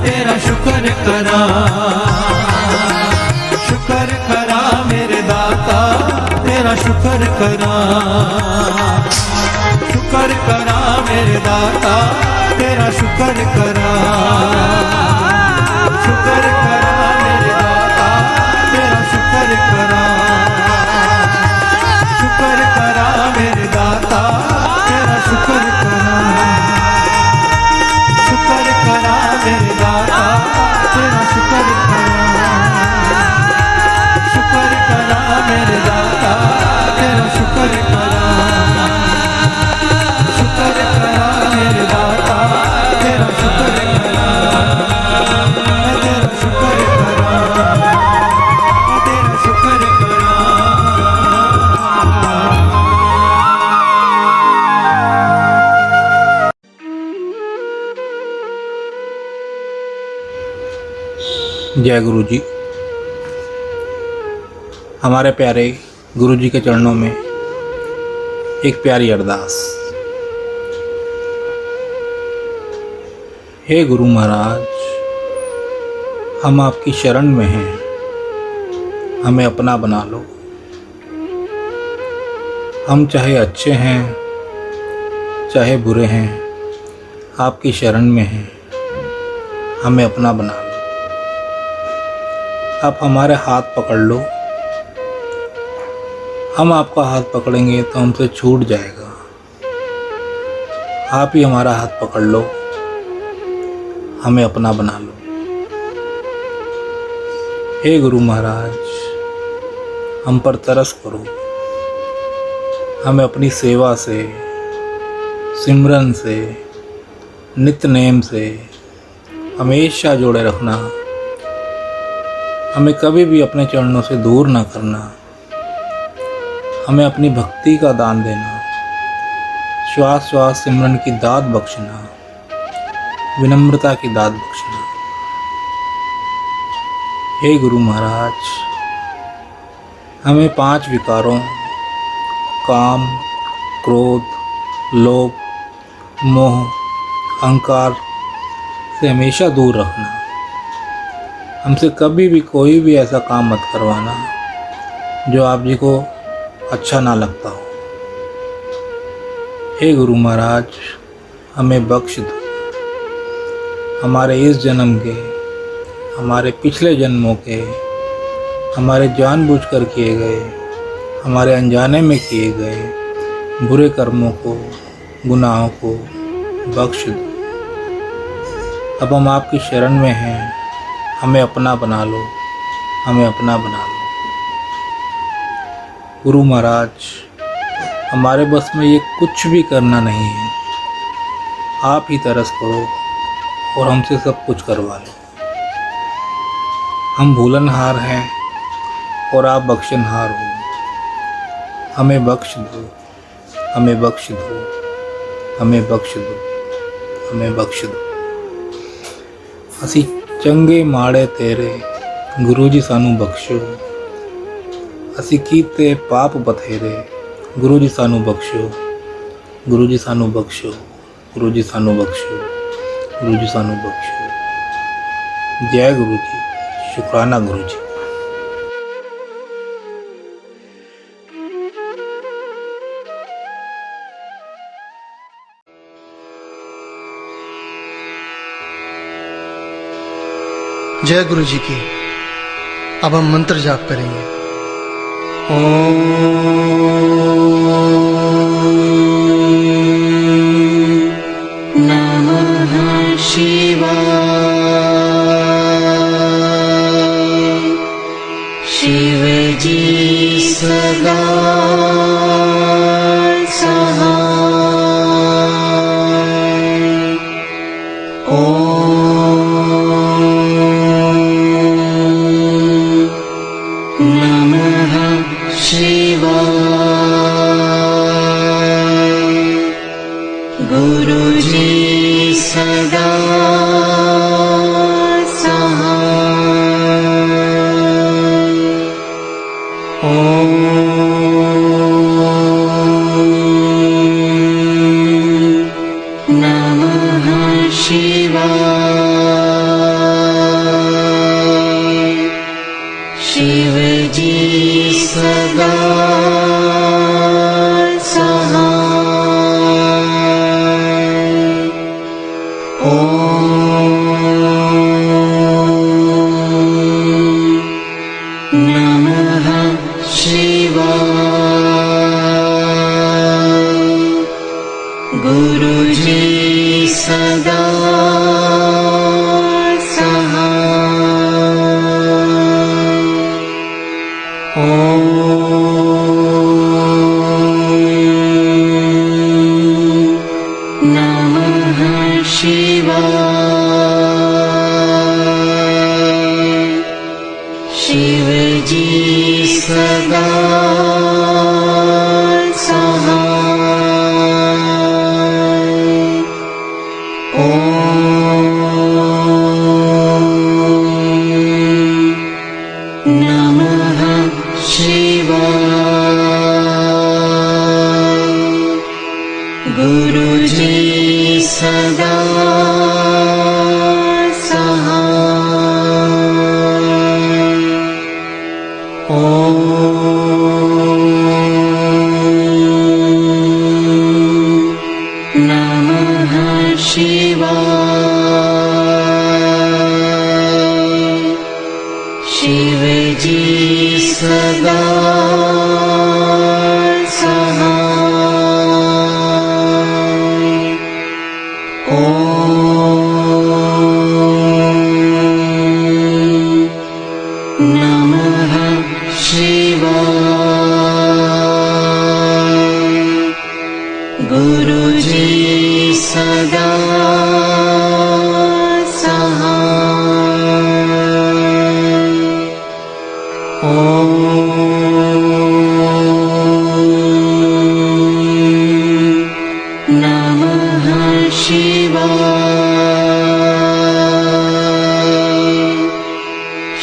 तेरा शुक्र करा शुक्र करा मेरे दाता तेरा शुक्र करा शुक्र करा मेरे दाता तेरा शुक्र करा शुक्र करा मेरे दाता तेरा शुक्र करा शुक्र करा मेरे दाता तेरा शुक्र करा शुक्र करा मेरे दाता तेरा शुक्र करा शुक्र करा मेरे दाता तेरा शुक्र करा शुक्र करा मेरे दाता तेरा शुक्र करा मैं तेरा शुक्र करा मैं तेरा शुक्र करा जय गुरु जी। हमारे प्यारे गुरु जी के चरणों में एक प्यारी अरदास। हे गुरु महाराज, हम आपकी शरण में हैं, हमें अपना बना लो। हम चाहे अच्छे हैं चाहे बुरे हैं, आपकी शरण में हैं, हमें अपना बना लो। आप हमारे हाथ पकड़ लो, हम आपका हाथ पकड़ेंगे तो हमसे छूट जाएगा। आप ही हमारा हाथ पकड़ लो, हमें अपना बना लो। हे गुरु महाराज, हम पर तरस करो, हमें अपनी सेवा से, सिमरन से, नित्य नेम से हमेशा जोड़े रखना। हमें कभी भी अपने चरणों से दूर ना करना। हमें अपनी भक्ति का दान देना, श्वास श्वास सिमरन की दात बख्शना, विनम्रता की दात बख्शना। हे गुरु महाराज, हमें 5 विकारों काम, क्रोध, लोभ, मोह, अहंकार से हमेशा दूर रखना। हमसे कभी भी कोई भी ऐसा काम मत करवाना जो आप जी को अच्छा ना लगता हो। हे गुरु महाराज, हमें बख्श दो। हमारे इस जन्म के, हमारे पिछले जन्मों के, हमारे जानबूझकर किए गए, हमारे अनजाने में किए गए बुरे कर्मों को, गुनाहों को बख्श दो। अब हम आपकी शरण में हैं, हमें अपना बना लो, हमें अपना बना लो। गुरु महाराज, हमारे बस में ये कुछ भी करना नहीं है। आप ही तरस करो और हमसे सब कुछ करवा लो। हम भूलनहार हैं और आप बख्शनहार हो। हमें बख्श दो, हमें बख्श दो, हमें बख्श दो, हमें बख्श दो। असी चंगे माड़े तेरे गुरु जी सानू बख्शो। असी कीते पाप बथेरे गुरु जी सानू बख्शो। गुरु जी सानू बख्शो, गुरु जी सानू बख्शो, गुरु जी सानू बख्शो। जय गुरु जी, शुक्राना गुरु जी। जय गुरु जी की। अब हम मंत्र जाप करेंगे। ओम शिव जी सदा सहाय। ॐ नमः शिवाय। गुरुजी सदा सहाय। ॐ नमः शिवाय। शिवजी सदा सहाय। ॐ नमः शिवाय। गुरुजी सदा सहाय। ॐ नमः शिवाय। शिवजी सदा सहाय। ॐ नमः शिवाय। गुरुजी सदा सहाय। ॐ नमः शिवाय। शिवजी सदा सहाय। ॐ नमः शिवाय। गुरुजी सदा सहाय। ॐ नमः शिवाय।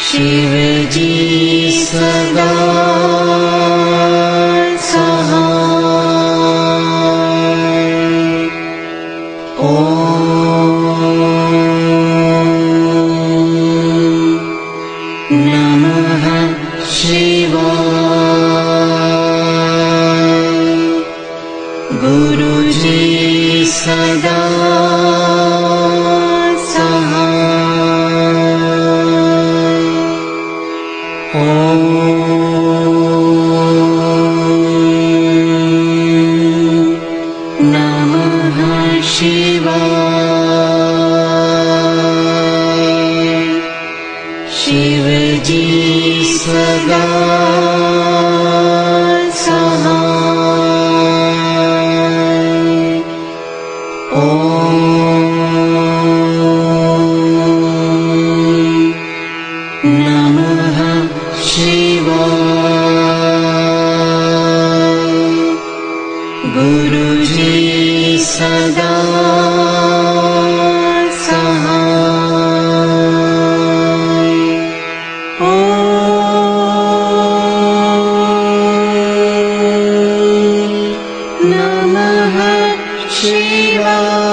शिवजी सदा सहाय। ॐ नमः शिवाय। गुरुजी सदा सहाय। ॐ नमः शिवाय। शिवजी सदा सहाय। ॐ नमः शिवाय। गुरुजी सदा सहाय। ॐ नमः शिवाय।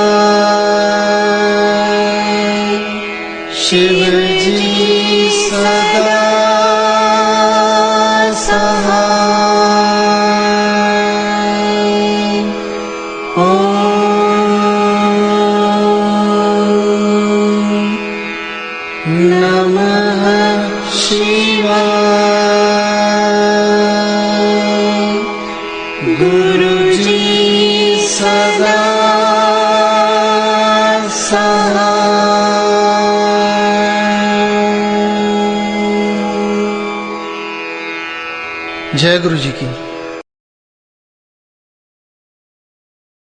शिवजी सदा सहाय। ॐ नमः शिवाय। गुरुजी सदा सहाय। जय गुरु जी की।